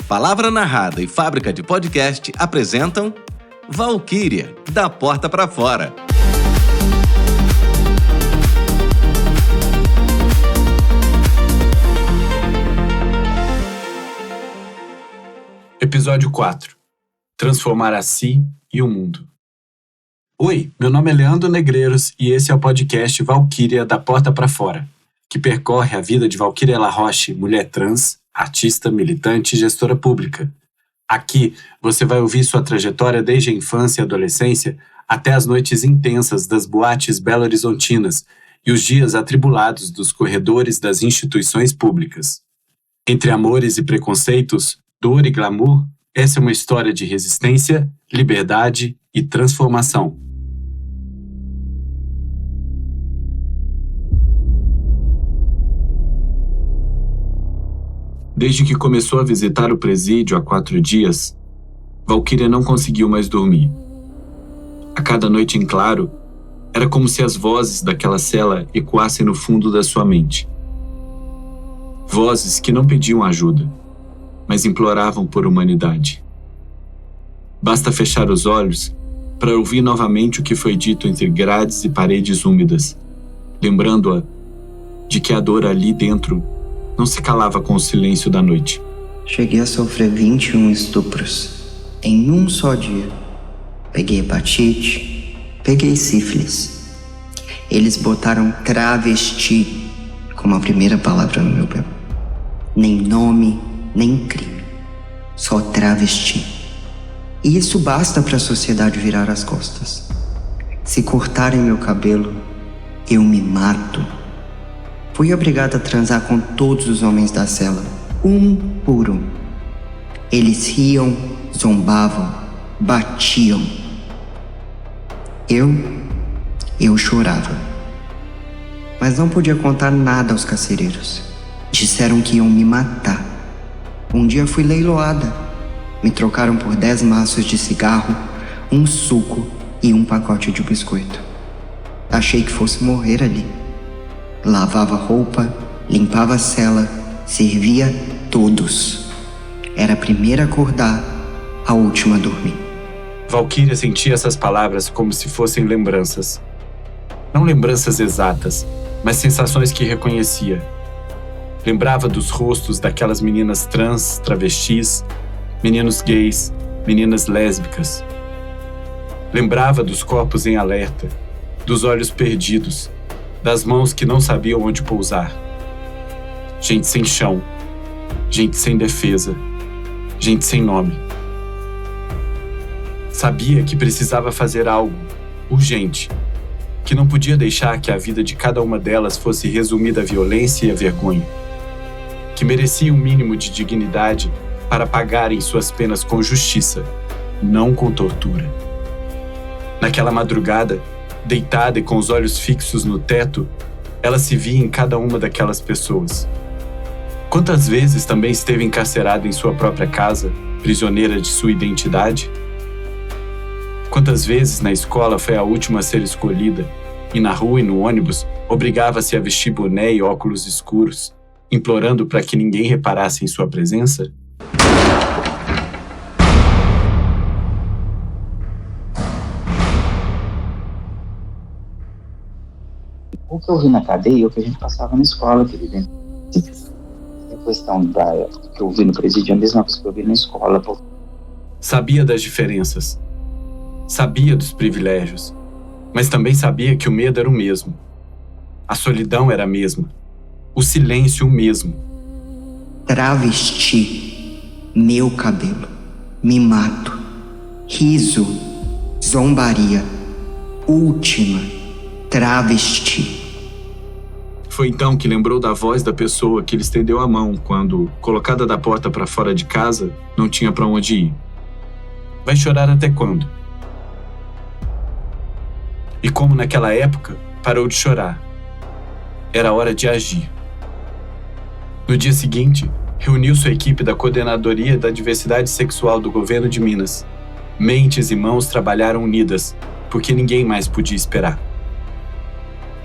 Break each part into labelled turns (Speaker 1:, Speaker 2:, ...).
Speaker 1: Palavra Narrada e Fábrica de Podcast apresentam Valquíria, da Porta para Fora.
Speaker 2: Episódio 4. Transformar a si e o mundo. Oi, meu nome é Leandro Negreiros e esse é o podcast Valquíria, da Porta para Fora, que percorre a vida de Valquíria Laroche, mulher trans, artista, militante e gestora pública. Aqui você vai ouvir sua trajetória desde a infância e adolescência até as noites intensas das boates belo-horizontinas e os dias atribulados dos corredores das instituições públicas. Entre amores e preconceitos, dor e glamour, essa é uma história de resistência, liberdade e transformação. Desde que começou a visitar o presídio há 4 dias, Valquíria não conseguiu mais dormir. A cada noite em claro, era como se as vozes daquela cela ecoassem no fundo da sua mente. Vozes que não pediam ajuda, mas imploravam por humanidade. Basta fechar os olhos para ouvir novamente o que foi dito entre grades e paredes úmidas, lembrando-a de que a dor ali dentro não se calava com o silêncio da noite.
Speaker 3: Cheguei a sofrer 21 estupros em um só dia. Peguei hepatite, peguei sífilis. Eles botaram travesti como a primeira palavra no meu bebê. Nem nome, nem crime. Só travesti. E isso basta para a sociedade virar as costas. Se cortarem meu cabelo, eu me mato. Fui obrigada a transar com todos os homens da cela, um por um. Eles riam, zombavam, batiam. Eu chorava. Mas não podia contar nada aos carcereiros. Disseram que iam me matar. Um dia fui leiloada. Me trocaram por 10 maços de cigarro, um suco e um pacote de biscoito. Achei que fosse morrer ali. Lavava roupa, limpava a cela, servia todos. Era a primeira a acordar, a última a dormir.
Speaker 2: Valquíria sentia essas palavras como se fossem lembranças. Não lembranças exatas, mas sensações que reconhecia. Lembrava dos rostos daquelas meninas trans, travestis, meninos gays, meninas lésbicas. Lembrava dos corpos em alerta, dos olhos perdidos, das mãos que não sabiam onde pousar. Gente sem chão, gente sem defesa, gente sem nome. Sabia que precisava fazer algo, urgente, que não podia deixar que a vida de cada uma delas fosse resumida à violência e à vergonha, que merecia um mínimo de dignidade para pagarem suas penas com justiça, não com tortura. Naquela madrugada, deitada e com os olhos fixos no teto, ela se via em cada uma daquelas pessoas. Quantas vezes também esteve encarcerada em sua própria casa, prisioneira de sua identidade? Quantas vezes na escola foi a última a ser escolhida, e na rua e no ônibus obrigava-se a vestir boné e óculos escuros, implorando para que ninguém reparasse em sua presença?
Speaker 4: O que eu vi na cadeia é o que a gente passava na escola, querido. A questão que eu vi no presídio é a mesma coisa que eu vi na escola.
Speaker 2: Sabia das diferenças. Sabia dos privilégios. Mas também sabia que o medo era o mesmo. A solidão era a mesma. O silêncio o mesmo.
Speaker 3: Travesti, meu cabelo, me mato. Riso, zombaria, última, travesti.
Speaker 2: Foi então que lembrou da voz da pessoa que lhe estendeu a mão quando, colocada da porta para fora de casa, não tinha para onde ir. Vai chorar até quando? E como naquela época, parou de chorar. Era hora de agir. No dia seguinte, reuniu sua equipe da Coordenadoria da Diversidade Sexual do Governo de Minas. Mentes e mãos trabalharam unidas, porque ninguém mais podia esperar.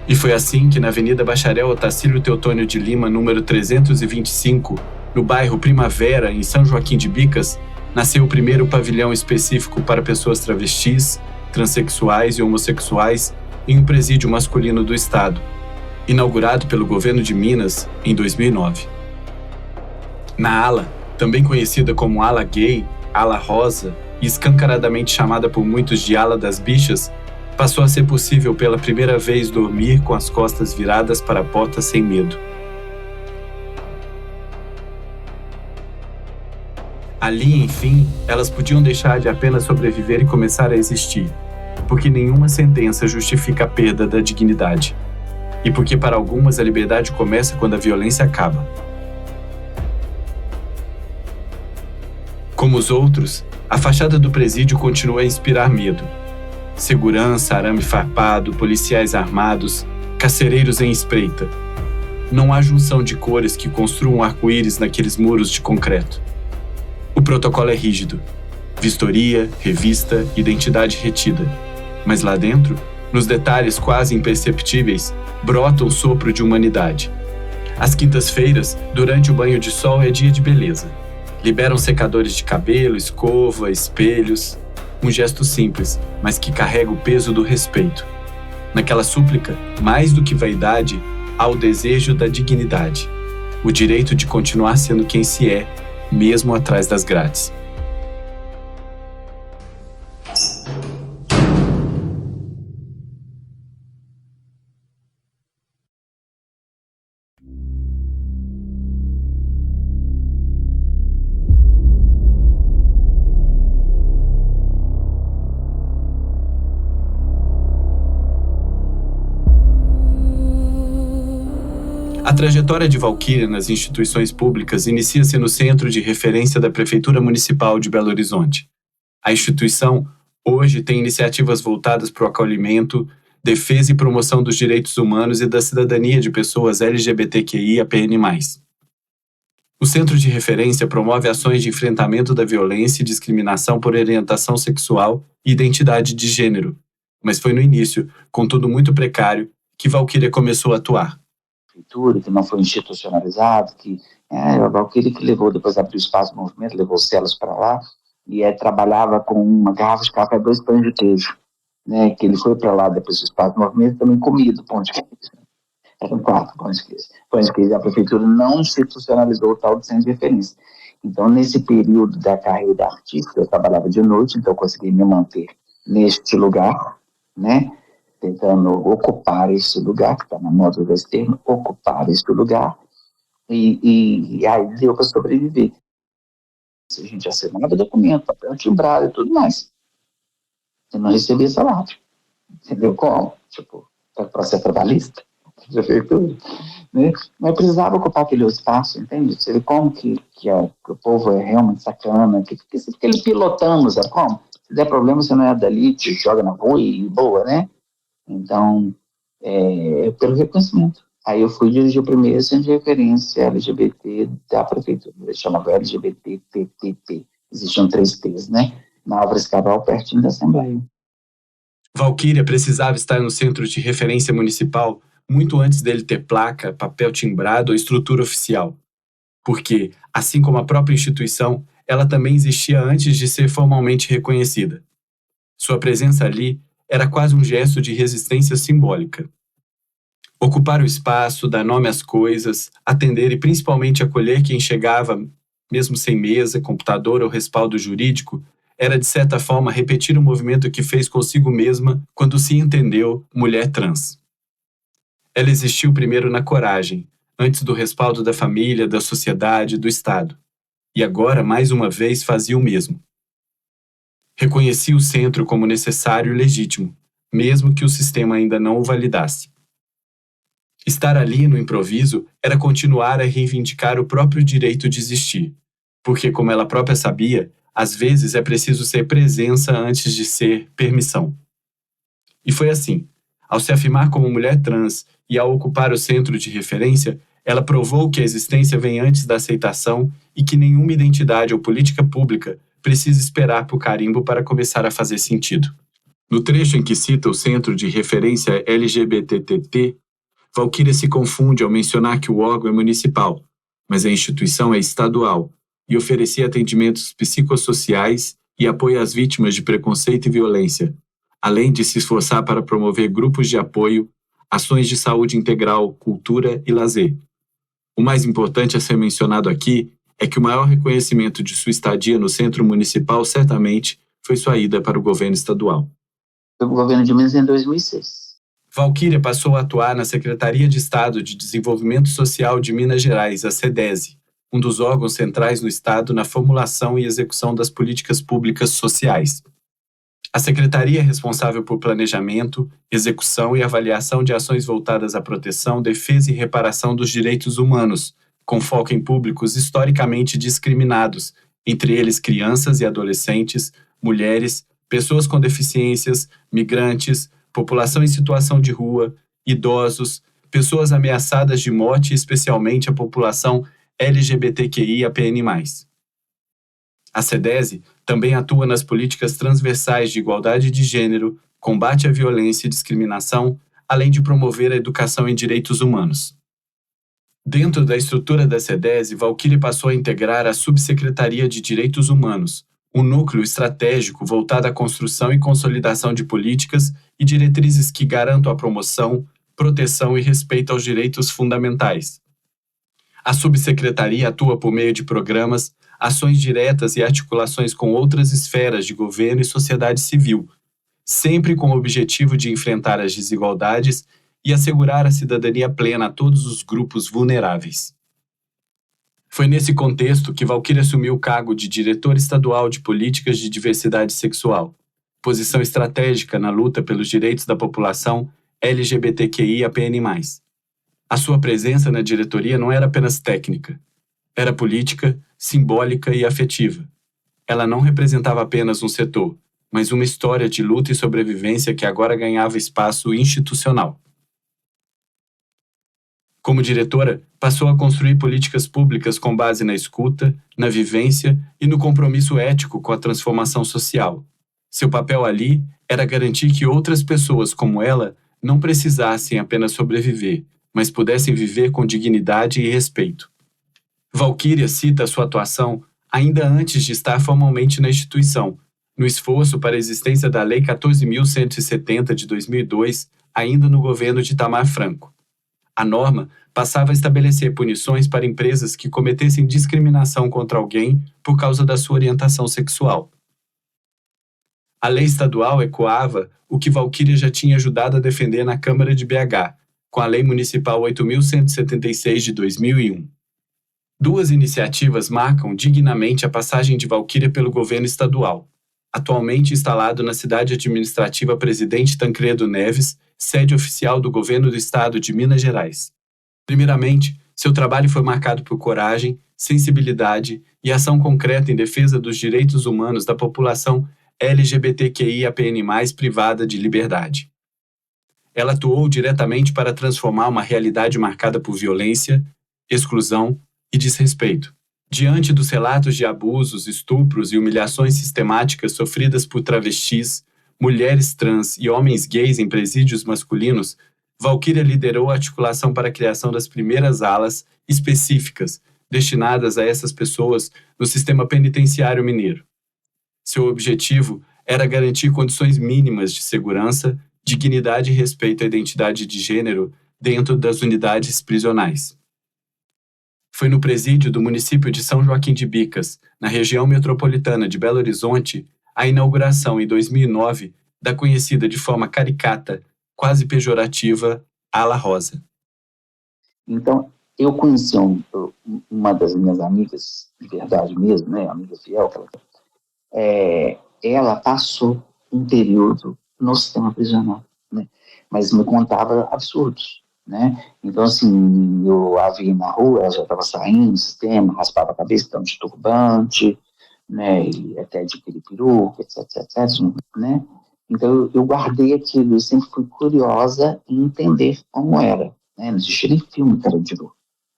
Speaker 2: E foi assim que na Avenida Bacharel Otacílio Teotônio de Lima, número 325, no bairro Primavera, em São Joaquim de Bicas, nasceu o primeiro pavilhão específico para pessoas travestis, transexuais e homossexuais em um presídio masculino do estado, inaugurado pelo governo de Minas em 2009. Na ala, também conhecida como ala gay, ala rosa e escancaradamente chamada por muitos de ala das bichas, passou a ser possível pela primeira vez dormir com as costas viradas para a porta sem medo. Ali, enfim, elas podiam deixar de apenas sobreviver e começar a existir, porque nenhuma sentença justifica a perda da dignidade. E porque para algumas a liberdade começa quando a violência acaba. Como os outros, a fachada do presídio continua a inspirar medo. Segurança, arame farpado, policiais armados, carcereiros em espreita. Não há junção de cores que construam arco-íris naqueles muros de concreto. O protocolo é rígido. Vistoria, revista, identidade retida. Mas lá dentro, nos detalhes quase imperceptíveis, brota um sopro de humanidade. Às quintas-feiras, durante o banho de sol, é dia de beleza. Liberam secadores de cabelo, escova, espelhos. Um gesto simples, mas que carrega o peso do respeito. Naquela súplica, mais do que vaidade, há o desejo da dignidade. O direito de continuar sendo quem se é, mesmo atrás das grades. A trajetória de Valquíria nas instituições públicas inicia-se no Centro de Referência da Prefeitura Municipal de Belo Horizonte. A instituição, hoje, tem iniciativas voltadas para o acolhimento, defesa e promoção dos direitos humanos e da cidadania de pessoas LGBTQIAPN+. O Centro de Referência promove ações de enfrentamento da violência e discriminação por orientação sexual e identidade de gênero, mas foi no início, contudo muito precário, que Valquíria começou a atuar.
Speaker 4: Que não foi institucionalizado, que a Valquíria que levou, depois abriu espaço do movimento, levou celas para lá, e trabalhava com uma garrafa de café e 2 pães de queijo, né, que ele foi para lá depois do espaço do movimento, também comido pão de queijo. Eram 4 pães de queijo. Pães de queijo, a prefeitura não institucionalizou o tal de centro de referência. Então, nesse período da carreira artística, eu trabalhava de noite, então eu consegui me manter neste lugar, né, tentando ocupar esse lugar, que está na moda desse termo, ocupar esse lugar, e aí deu para sobreviver. A gente assinava documento, papel timbrado e tudo mais. Eu não recebia salário. Entendeu como? Tipo, processo trabalhista, prefeitura, né? Mas precisava ocupar aquele espaço, entende? Você vê como que o povo é realmente sacana, que fica ele pilotando, sabe como? Se der problema, você não é dali, te joga na rua e boa, né? Então, pelo reconhecimento. Aí eu fui dirigir o primeiro centro de referência LGBT da prefeitura. Eles chamavam LGBTTT. Existiam 3 T's, né? Na Álvares Cabral, pertinho da Assembleia.
Speaker 2: Valquíria precisava estar no centro de referência municipal muito antes dele ter placa, papel timbrado ou estrutura oficial. Porque, assim como a própria instituição, ela também existia antes de ser formalmente reconhecida. Sua presença ali era quase um gesto de resistência simbólica. Ocupar o espaço, dar nome às coisas, atender e principalmente acolher quem chegava, mesmo sem mesa, computador ou respaldo jurídico, era de certa forma repetir o movimento que fez consigo mesma quando se entendeu mulher trans. Ela existiu primeiro na coragem, antes do respaldo da família, da sociedade, do Estado. E agora, mais uma vez, fazia o mesmo. Reconhecia o centro como necessário e legítimo, mesmo que o sistema ainda não o validasse. Estar ali no improviso era continuar a reivindicar o próprio direito de existir, porque, como ela própria sabia, às vezes é preciso ser presença antes de ser permissão. E foi assim. Ao se afirmar como mulher trans e ao ocupar o centro de referência, ela provou que a existência vem antes da aceitação e que nenhuma identidade ou política pública precisa esperar por carimbo para começar a fazer sentido. No trecho em que cita o Centro de Referência LGBTTT, Valquíria se confunde ao mencionar que o órgão é municipal, mas a instituição é estadual e oferecia atendimentos psicossociais e apoio às vítimas de preconceito e violência, além de se esforçar para promover grupos de apoio, ações de saúde integral, cultura e lazer. O mais importante a ser mencionado aqui é que o maior reconhecimento de sua estadia no Centro Municipal certamente foi sua ida para o governo estadual.
Speaker 4: Foi para o governo de Minas em 2006.
Speaker 2: Valquíria passou a atuar na Secretaria de Estado de Desenvolvimento Social de Minas Gerais, a SEDESE, um dos órgãos centrais no Estado na formulação e execução das políticas públicas sociais. A secretaria é responsável por planejamento, execução e avaliação de ações voltadas à proteção, defesa e reparação dos direitos humanos, com foco em públicos historicamente discriminados, entre eles crianças e adolescentes, mulheres, pessoas com deficiências, migrantes, população em situação de rua, idosos, pessoas ameaçadas de morte e especialmente a população LGBTQIAPN+. A SEDESE também atua nas políticas transversais de igualdade de gênero, combate à violência e discriminação, além de promover a educação em direitos humanos. Dentro da estrutura da SEDESE, Valquíria passou a integrar a Subsecretaria de Direitos Humanos, um núcleo estratégico voltado à construção e consolidação de políticas e diretrizes que garantam a promoção, proteção e respeito aos direitos fundamentais. A subsecretaria atua por meio de programas, ações diretas e articulações com outras esferas de governo e sociedade civil, sempre com o objetivo de enfrentar as desigualdades e assegurar a cidadania plena a todos os grupos vulneráveis. Foi nesse contexto que Valquíria assumiu o cargo de diretor estadual de políticas de diversidade sexual, posição estratégica na luta pelos direitos da população LGBTQIAPN+. A sua presença na diretoria não era apenas técnica, era política, simbólica e afetiva. Ela não representava apenas um setor, mas uma história de luta e sobrevivência que agora ganhava espaço institucional. Como diretora, passou a construir políticas públicas com base na escuta, na vivência e no compromisso ético com a transformação social. Seu papel ali era garantir que outras pessoas como ela não precisassem apenas sobreviver, mas pudessem viver com dignidade e respeito. Valquíria cita sua atuação ainda antes de estar formalmente na instituição, no esforço para a existência da Lei 14.170 de 2002, ainda no governo de Itamar Franco. A norma passava a estabelecer punições para empresas que cometessem discriminação contra alguém por causa da sua orientação sexual. A lei estadual ecoava o que Valquíria já tinha ajudado a defender na Câmara de BH, com a Lei Municipal 8.176 de 2001. Duas iniciativas marcam dignamente a passagem de Valquíria pelo governo estadual, atualmente instalado na cidade administrativa Presidente Tancredo Neves, sede oficial do governo do estado de Minas Gerais. Primeiramente, seu trabalho foi marcado por coragem, sensibilidade e ação concreta em defesa dos direitos humanos da população LGBTQIAPN+, privada de liberdade. Ela atuou diretamente para transformar uma realidade marcada por violência, exclusão e desrespeito. Diante dos relatos de abusos, estupros e humilhações sistemáticas sofridas por travestis, mulheres trans e homens gays em presídios masculinos, Valquíria liderou a articulação para a criação das primeiras alas específicas destinadas a essas pessoas no sistema penitenciário mineiro. Seu objetivo era garantir condições mínimas de segurança, dignidade e respeito à identidade de gênero dentro das unidades prisionais. Foi no presídio do município de São Joaquim de Bicas, na região metropolitana de Belo Horizonte, a inauguração em 2009 da conhecida de forma caricata, quase pejorativa, Ala Rosa.
Speaker 4: Então, eu conheci uma das minhas amigas, de verdade mesmo, né, amiga fiel, ela passou um período no sistema prisional, né, mas me contava absurdos, né, então assim, eu a vi na rua, ela já estava saindo do sistema, raspava a cabeça, estava de turbante, né, e até de piripiru, etc, né, então eu guardei aquilo, eu sempre fui curiosa em entender como era, né, não existia nem filme que era de novo,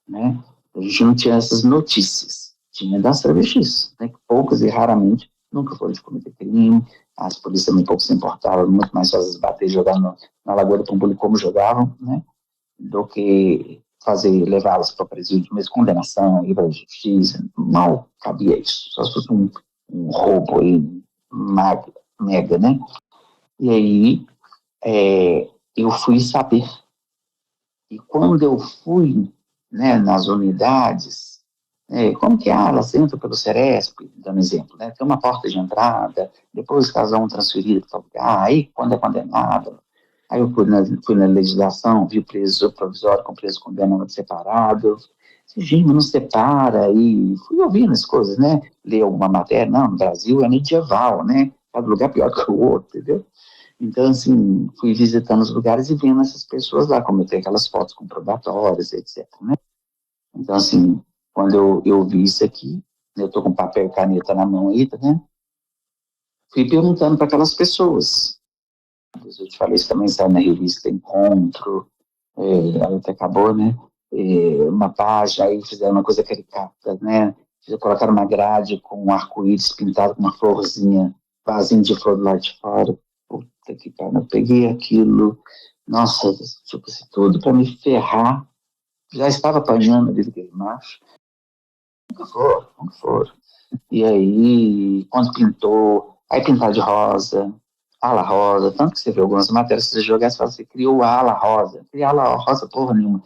Speaker 4: né, a gente não tinha essas notícias, tinha das travestis, né, que poucas e raramente nunca foram de cometer crime, as polícias também pouco se importavam, muito mais fácil bater e jogar na Lagoa do Pampulha como jogavam, né, do que levá-las para o presídio, mas condenação, ir para a justiça, mal cabia isso, só se fosse um roubo aí, mega, né? E aí eu fui saber. E quando eu fui, né, nas unidades, como que elas entram pelo Ceresp, dando exemplo, né? Tem uma porta de entrada, depois elas vão transferidas para lugar, aí quando é condenado. Aí eu fui na legislação, vi preso provisório com preso condenado separado. Gente, não separa, e fui ouvindo as coisas, né? Ler alguma matéria, não, no Brasil é medieval, né? Cada lugar pior que o outro, entendeu? Então, assim, fui visitando os lugares e vendo essas pessoas lá, como eu tenho aquelas fotos comprobatórias, etc, né? Então, assim, quando eu vi isso aqui, eu tô com papel e caneta na mão aí, tá vendo? Fui perguntando para aquelas pessoas. Eu te falei, isso também saiu na revista Encontro, aí até acabou, né? Uma página, aí fizeram uma coisa caricata, né? Colocaram uma grade com um arco-íris pintado com uma florzinha, vasinho de flor do lado de fora. Puta que pariu, eu peguei aquilo, nossa, tipo assim, tudo para me ferrar. Já estava apanhando ali daquele macho. Nunca foram. E aí, quando pintou, aí pintar de rosa, ala rosa, tanto que você vê algumas matérias, se você jogar, você fala assim, criou a ala rosa. Criou a ala rosa porra nenhuma,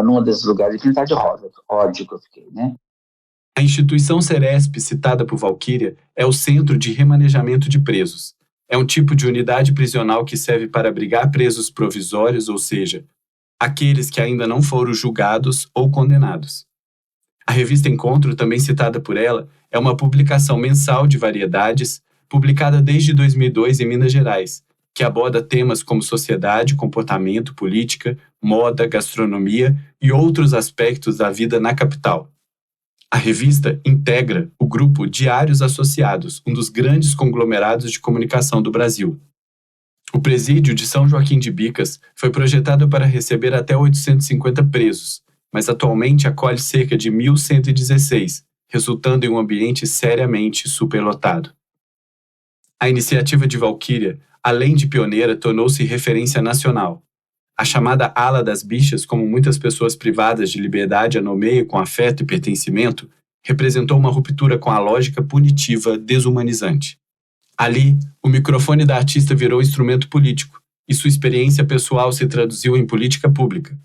Speaker 4: num desses lugares, e pintar de rosa. Ódio que eu fiquei, né?
Speaker 2: A instituição Ceresp, citada por Valquíria, é o Centro de Remanejamento de Presos. É um tipo de unidade prisional que serve para abrigar presos provisórios, ou seja, aqueles que ainda não foram julgados ou condenados. A revista Encontro, também citada por ela, é uma publicação mensal de variedades, publicada desde 2002 em Minas Gerais, que aborda temas como sociedade, comportamento, política, moda, gastronomia e outros aspectos da vida na capital. A revista integra o grupo Diários Associados, um dos grandes conglomerados de comunicação do Brasil. O presídio de São Joaquim de Bicas foi projetado para receber até 850 presos, mas atualmente acolhe cerca de 1.116, resultando em um ambiente seriamente superlotado. A iniciativa de Valquíria, além de pioneira, tornou-se referência nacional. A chamada ala das bichas, como muitas pessoas privadas de liberdade a nomeiam com afeto e pertencimento, representou uma ruptura com a lógica punitiva desumanizante. Ali, o microfone da artista virou instrumento político, e sua experiência pessoal se traduziu em política pública.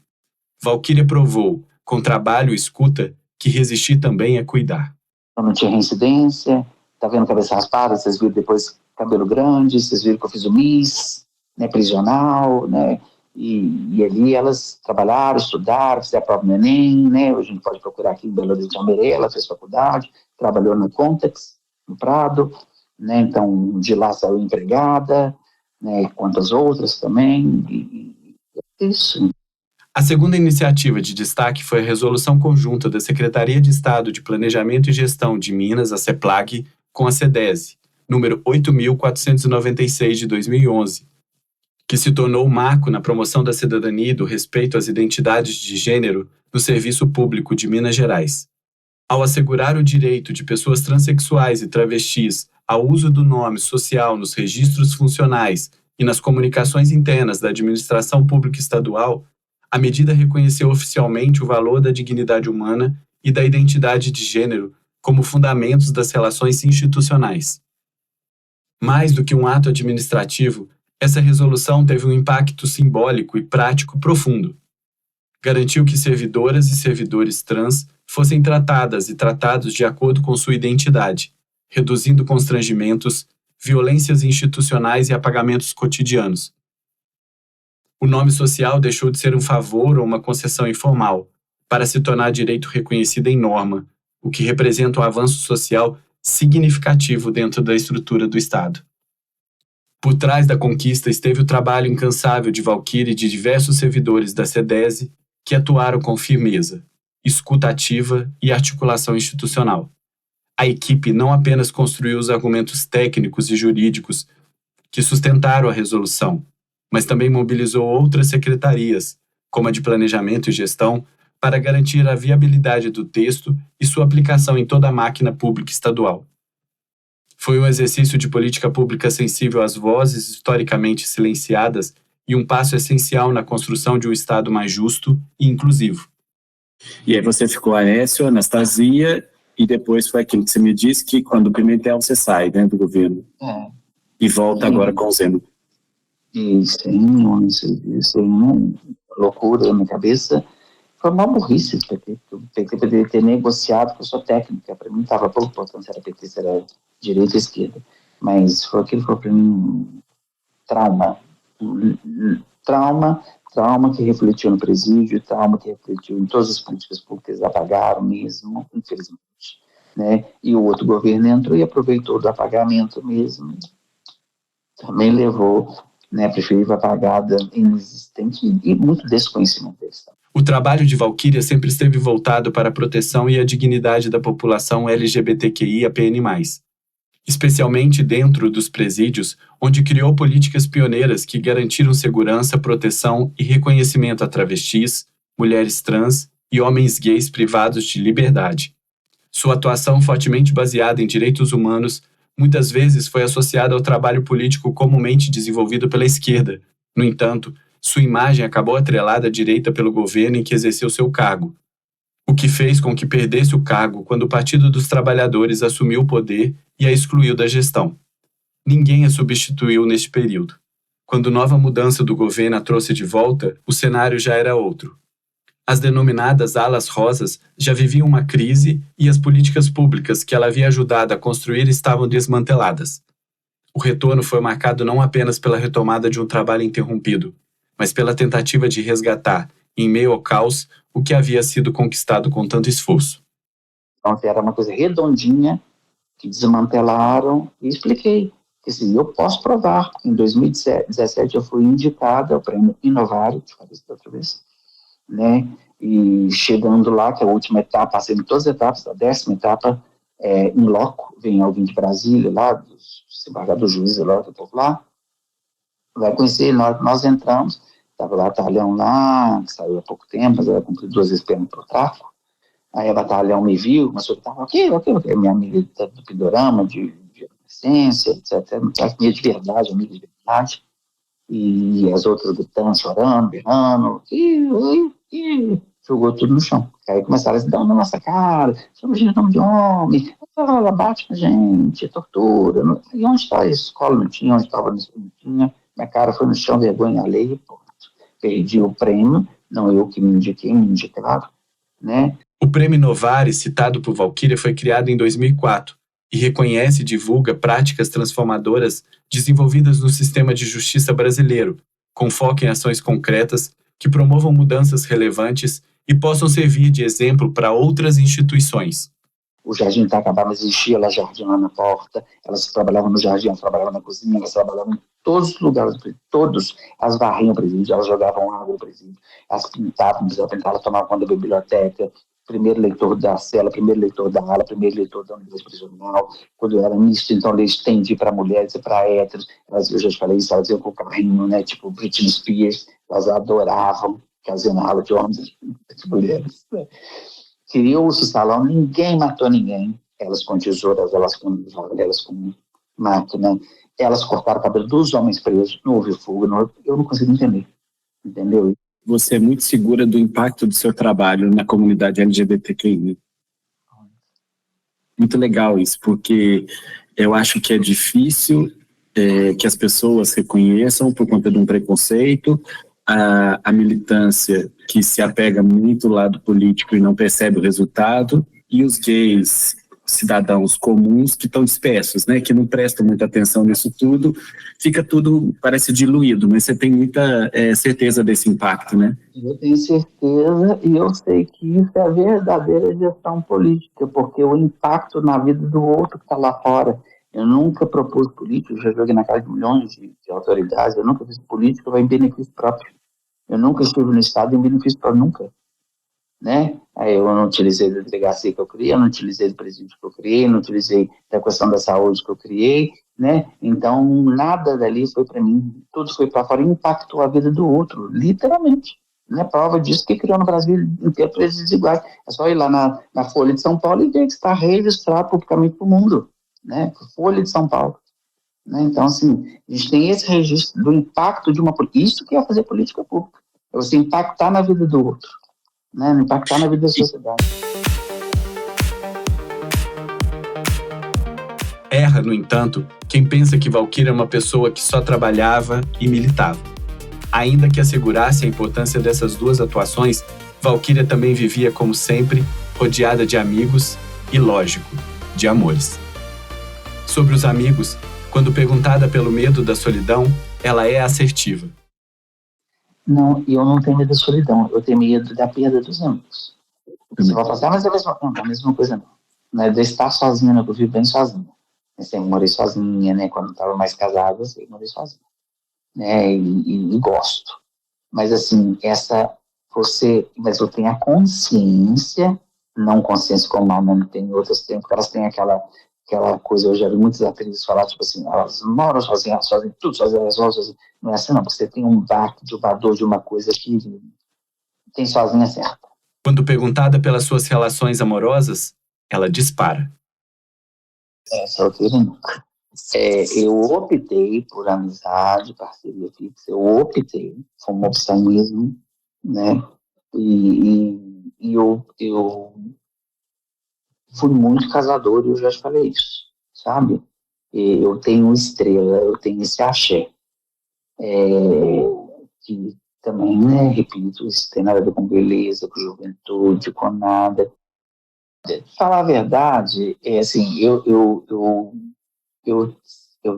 Speaker 2: Valquíria provou, com trabalho e escuta, que resistir também é cuidar.
Speaker 4: Eu não tinha reincidência, tá vendo cabeça raspada, vocês viram depois cabelo grande, vocês viram que eu fiz o MIS, né, prisional, né? E ali elas trabalharam, estudaram, fizeram a prova do Enem, né? A gente pode procurar aqui em Belo Horizonte, ela fez faculdade, trabalhou na Contex, no Prado, né? Então de lá saiu empregada, né? Quantas outras também, e isso.
Speaker 2: A segunda iniciativa de destaque foi a resolução conjunta da Secretaria de Estado de Planejamento e Gestão de Minas, a CEPLAG, com a CEDESE, número 8.496 de 2011, que se tornou o marco na promoção da cidadania e do respeito às identidades de gênero no serviço público de Minas Gerais. Ao assegurar o direito de pessoas transexuais e travestis ao uso do nome social nos registros funcionais e nas comunicações internas da administração pública estadual, a medida reconheceu oficialmente o valor da dignidade humana e da identidade de gênero como fundamentos das relações institucionais. Mais do que um ato administrativo, essa resolução teve um impacto simbólico e prático profundo. Garantiu que servidoras e servidores trans fossem tratadas e tratados de acordo com sua identidade, reduzindo constrangimentos, violências institucionais e apagamentos cotidianos. O nome social deixou de ser um favor ou uma concessão informal, para se tornar direito reconhecido em norma, o que representa um avanço social significativo dentro da estrutura do Estado. Por trás da conquista esteve o trabalho incansável de Valquíria e de diversos servidores da CEDESE que atuaram com firmeza, escuta ativa e articulação institucional. A equipe não apenas construiu os argumentos técnicos e jurídicos que sustentaram a resolução, mas também mobilizou outras secretarias, como a de Planejamento e Gestão, para garantir a viabilidade do texto e sua aplicação em toda a máquina pública estadual. Foi um exercício de política pública sensível às vozes historicamente silenciadas e um passo essencial na construção de um Estado mais justo e inclusivo.
Speaker 5: E aí você ficou Aécio, Anastasia, e depois foi aquilo que você me disse, que quando o Pimentel você sai, né, do governo. E volta agora com o Zema.
Speaker 4: E sem uma loucura na minha cabeça, foi uma burrice. O PT poderia ter negociado com a sua técnica. Para mim estava pouco importante se era PT, se era direita ou esquerda. Mas aquilo foi para mim trauma que refletiu no presídio, trauma que refletiu em todas as políticas públicas que apagaram mesmo, infelizmente, né? E o outro governo entrou e aproveitou do apagamento mesmo, também levou, né, preferível apagada, inexistente e muito desconhecimento deles.
Speaker 2: O trabalho de Valquíria sempre esteve voltado para a proteção e a dignidade da população LGBTQIAPN+, especialmente dentro dos presídios, onde criou políticas pioneiras que garantiram segurança, proteção e reconhecimento a travestis, mulheres trans e homens gays privados de liberdade. Sua atuação fortemente baseada em direitos humanos muitas vezes foi associada ao trabalho político comumente desenvolvido pela esquerda. No entanto, sua imagem acabou atrelada à direita pelo governo em que exerceu seu cargo, o que fez com que perdesse o cargo quando o Partido dos Trabalhadores assumiu o poder e a excluiu da gestão. Ninguém a substituiu neste período. Quando nova mudança do governo a trouxe de volta, o cenário já era outro. As denominadas alas rosas já viviam uma crise e as políticas públicas que ela havia ajudado a construir estavam desmanteladas. O retorno foi marcado não apenas pela retomada de um trabalho interrompido, mas pela tentativa de resgatar, em meio ao caos, o que havia sido conquistado com tanto esforço.
Speaker 4: Então, era uma coisa redondinha, que desmantelaram, e expliquei que assim, eu posso provar. Em 2017 eu fui indicada ao prêmio Inovário, te falei isso da outra vez, né? E chegando lá, que é a última etapa, passei em todas as etapas, a 10ª etapa, em loco, vem alguém de Brasília, lá, do desembargador juiz, lá, do povo lá, vai conhecer, nós entramos, estava lá, Batalhão lá, que saiu há pouco tempo, mas ela cumpriu 2 vezes pena pro tráfico. Aí a Batalhão me viu, mas eu estava ok, minha amiga do Pindorama, de adolescência, etc. Minha de verdade, amiga de verdade. E as outras gritando, chorando, berrando, e jogou tudo no chão. Aí começaram a se dar na nossa cara, somos de nome de homem, ela bate na gente, tortura. E onde está a escola? Não tinha, onde estava isso? Não tinha. Minha cara foi no chão, vergonha alheia, perdi o prêmio, não eu que me indicaram, né?
Speaker 2: O Prêmio Inovares, citado por Valquíria, foi criado em 2004 e reconhece e divulga práticas transformadoras desenvolvidas no sistema de justiça brasileiro, com foco em ações concretas que promovam mudanças relevantes e possam servir de exemplo para outras instituições.
Speaker 4: O Jardim Itacabá existia lá, jardim lá na porta, elas trabalhavam no jardim, elas trabalhavam na cozinha, elas trabalhavam em todos os lugares, todos, elas varriam o presídio, elas jogavam água no presídio, elas pintavam, elas tomavam conta da biblioteca, primeiro leitor da cela, primeiro leitor da ala, primeiro leitor da unidade prisional, quando eu era misto, então eu estendi para mulheres e para héteros, eu já te falei isso, elas iam com o carrinho, né, tipo Britney Spears, elas adoravam, fazer na aula de homens e de mulheres, né. Criou-se o salão, ninguém matou ninguém, elas com tesouras, elas com máquina, elas cortaram o cabelo dos homens presos, não houve fuga, eu não consigo entender, entendeu?
Speaker 5: Você é muito segura do impacto do seu trabalho na comunidade LGBTQI. Muito legal isso, porque eu acho que é difícil que as pessoas reconheçam por conta de um preconceito, a militância que se apega muito ao lado político e não percebe o resultado, e os gays, cidadãos comuns que estão dispersos, né, que não prestam muita atenção nisso tudo, fica tudo, parece diluído, mas você tem muita certeza desse impacto, né?
Speaker 4: Eu tenho certeza e eu sei que isso é a verdadeira gestão política, porque o impacto na vida do outro que está lá fora, eu nunca propus política, eu já joguei na cara de milhões de autoridades, eu nunca fiz política em benefício próprio, eu nunca estive no Estado em benefício próprio, nunca. Né? Aí eu não utilizei da delegacia que eu criei, eu não utilizei do presídio que eu criei, não utilizei da questão da saúde que eu criei, né? Então nada dali foi para mim, tudo foi para fora e impactou a vida do outro, literalmente, né? Prova disso que criou no Brasil inteiro presídios iguais, é só ir lá na Folha de São Paulo e ver que está registrado publicamente para o mundo, né? Folha de São Paulo, né? Então assim, a gente tem esse registro do impacto de uma política, isso que é fazer política pública, é você impactar na vida do outro. né? Não impactar na vida da sociedade.
Speaker 2: Erra, no entanto, quem pensa que Valquíria é uma pessoa que só trabalhava e militava. Ainda que assegurasse a importância dessas duas atuações, Valquíria também vivia, como sempre, rodeada de amigos e, lógico, de amores. Sobre os amigos, quando perguntada pelo medo da solidão, ela é assertiva.
Speaker 4: Não, eu não tenho medo da solidão, eu tenho medo da perda dos amigos. Você vai passar, mas é a mesma coisa não. Não é de estar sozinha, não, eu vivo bem sozinha. Eu sempre morei sozinha, né? Quando estava mais casada, eu sempre morei sozinha. Né? E gosto. Mas assim, mas eu tenho a consciência, não consciência como a mãe tem outras, tem, porque elas têm aquela coisa, eu já vi muitas atrizes falar, tipo assim, elas moram sozinhas, tudo sozinhas, elas moram sozinhas. Não é assim, não, você tem um baque de uma dor de uma coisa que tem sozinha certa.
Speaker 2: Quando perguntada pelas suas relações amorosas, ela dispara.
Speaker 4: Solteira nunca. Eu optei por amizade, parceria fixa, foi uma opção mesmo, né? E eu fui muito casador e eu já te falei isso, sabe? Eu tenho estrela, eu tenho esse axé, que também, né, repito, isso tem nada a ver com beleza, com juventude, com nada. Falar a verdade, assim, eu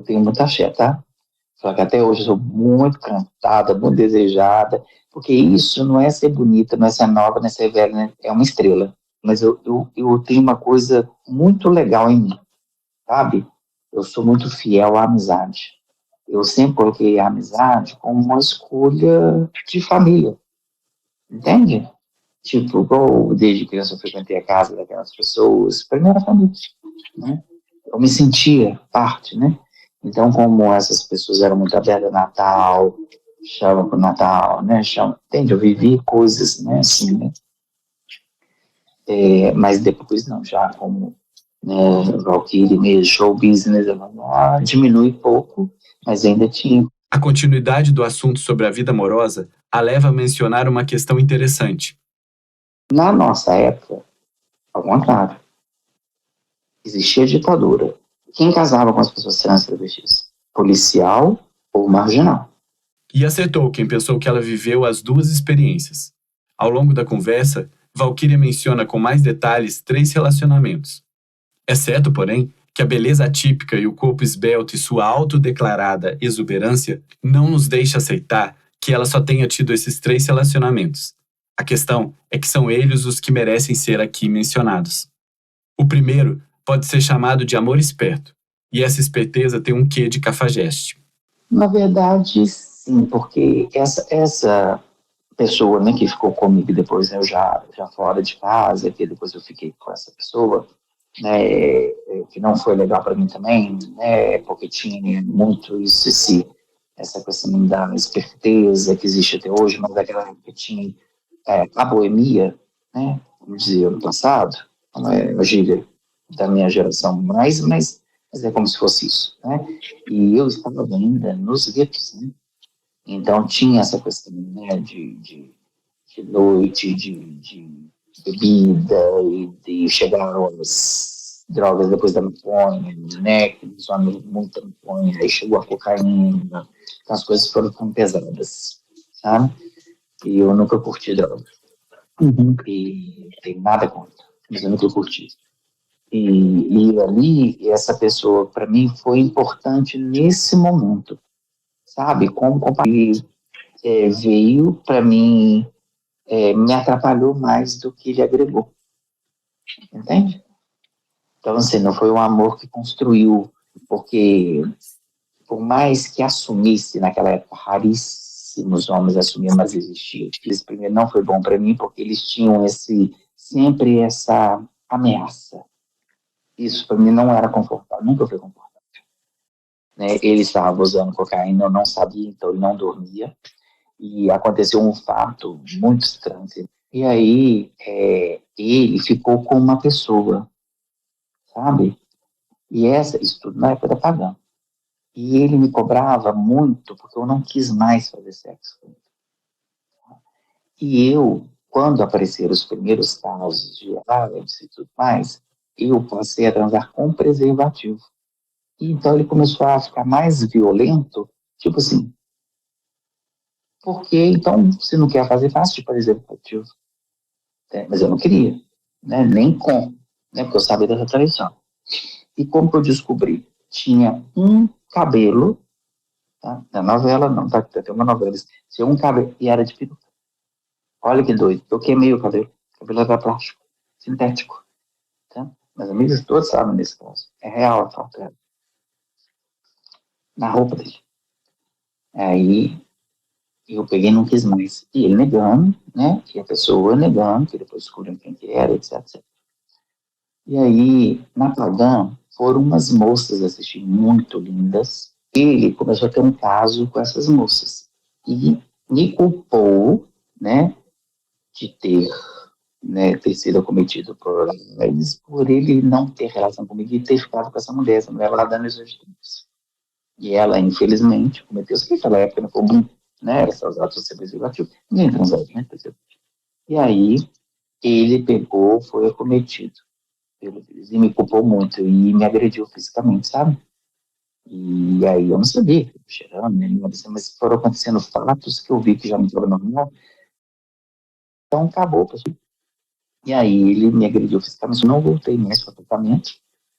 Speaker 4: tenho muita axé, tá? Só que até hoje eu sou muito cantada, muito desejada, porque isso não é ser bonita, não é ser nova, não é ser velha, né? É uma estrela. Mas eu tenho uma coisa muito legal em mim, sabe? Eu sou muito fiel à amizade. Eu sempre coloquei a amizade como uma escolha de família, entende? Tipo, igual desde criança eu frequentei a casa daquelas pessoas, para mim era família, né? Eu me sentia parte, né? Então, como essas pessoas eram muito abertas a Natal, chama pro Natal, né? Entende? Eu vivi coisas, né? Assim, né? Mas depois não, já como, né, Valquíria mesmo, show business, diminui pouco, mas ainda tinha.
Speaker 2: A continuidade do assunto sobre a vida amorosa a leva a mencionar uma questão interessante.
Speaker 4: Na nossa época, ao contrário, existia ditadura. Quem casava com as pessoas trans travestis? Policial ou marginal?
Speaker 2: E acertou quem pensou que ela viveu as duas experiências. Ao longo da conversa, Valquíria menciona com mais detalhes 3 relacionamentos. É certo, porém, que a beleza atípica e o corpo esbelto e sua autodeclarada exuberância não nos deixa aceitar que ela só tenha tido esses 3 relacionamentos. A questão é que são eles os que merecem ser aqui mencionados. O primeiro pode ser chamado de amor esperto, e essa esperteza tem um quê de cafajeste.
Speaker 4: Na verdade, sim, porque essa pessoa, né, que ficou comigo depois, eu já fora de casa, que depois eu fiquei com essa pessoa, né, que não foi legal para mim também, né, porque tinha muito essa questão da esperteza que existe até hoje, mas daquela época que tinha a boemia, né, como dizia no passado, não é a gíria da minha geração, mas é como se fosse isso, né, e eu estava ainda nos guetos, né, então tinha essa questão, né, de noite, de bebida, e de chegar às drogas depois da maconha, né, que consome muita maconha, aí chegou a cocaína, então as coisas foram tão pesadas, sabe? E eu nunca curti droga. E não tem nada contra, mas eu nunca curti. E ali, essa pessoa, para mim, foi importante nesse momento, sabe? Como veio para mim, me atrapalhou mais do que ele agregou, entende? Então, assim, não foi um amor que construiu, porque por mais que assumisse, naquela época, raríssimos homens assumiam, mas existia. Esse primeiro não foi bom para mim, porque eles tinham sempre essa ameaça. Isso para mim não era confortável, nunca foi confortável. Né? Ele estava usando cocaína, eu não sabia, então ele não dormia. E aconteceu um fato muito estranho. E aí, ele ficou com uma pessoa, sabe? E isso tudo na época da pagã. E ele me cobrava muito, porque eu não quis mais fazer sexo. E eu, quando apareceram os primeiros casos de AIDS e tudo mais, eu passei a transar com preservativo. E então ele começou a ficar mais violento, tipo assim, porque então você não quer fazer fácil de preservativo. Mas eu não queria, né? Nem com, né? Porque eu sabia dessa traição. E como que eu descobri? Tinha um cabelo, tá? Na novela não, tá? Tem uma novela, tinha um cabelo e era de peruca. Olha que doido, eu queimei o cabelo era plástico, sintético, tá? Meus amigos todos sabem desse caso, é real a foto, na roupa dele. Aí eu peguei e não quis mais. E ele negando, né? E a pessoa negando, que depois descobriram quem que era, etc, etc. E aí, na Pagã, foram umas moças assistir muito lindas. Ele começou a ter um caso com essas moças. E me culpou, né? De ter sido acometido por eles, por ele não ter relação comigo e ter ficado com essa mulher. Essa mulher lá dando exercícios. E ela, infelizmente, cometeu isso que naquela época não foi bom, né? Era só usado ser preservativo. Ninguém transava, né? E aí, ele pegou, foi acometido pelo vírus e me culpou muito e me agrediu fisicamente, sabe? E aí eu não sabia, cheirando, né? Mas foram acontecendo fatos que eu vi que já não estava normal. Então acabou, pessoal. E aí ele me agrediu fisicamente, eu não voltei mais para o tratamento,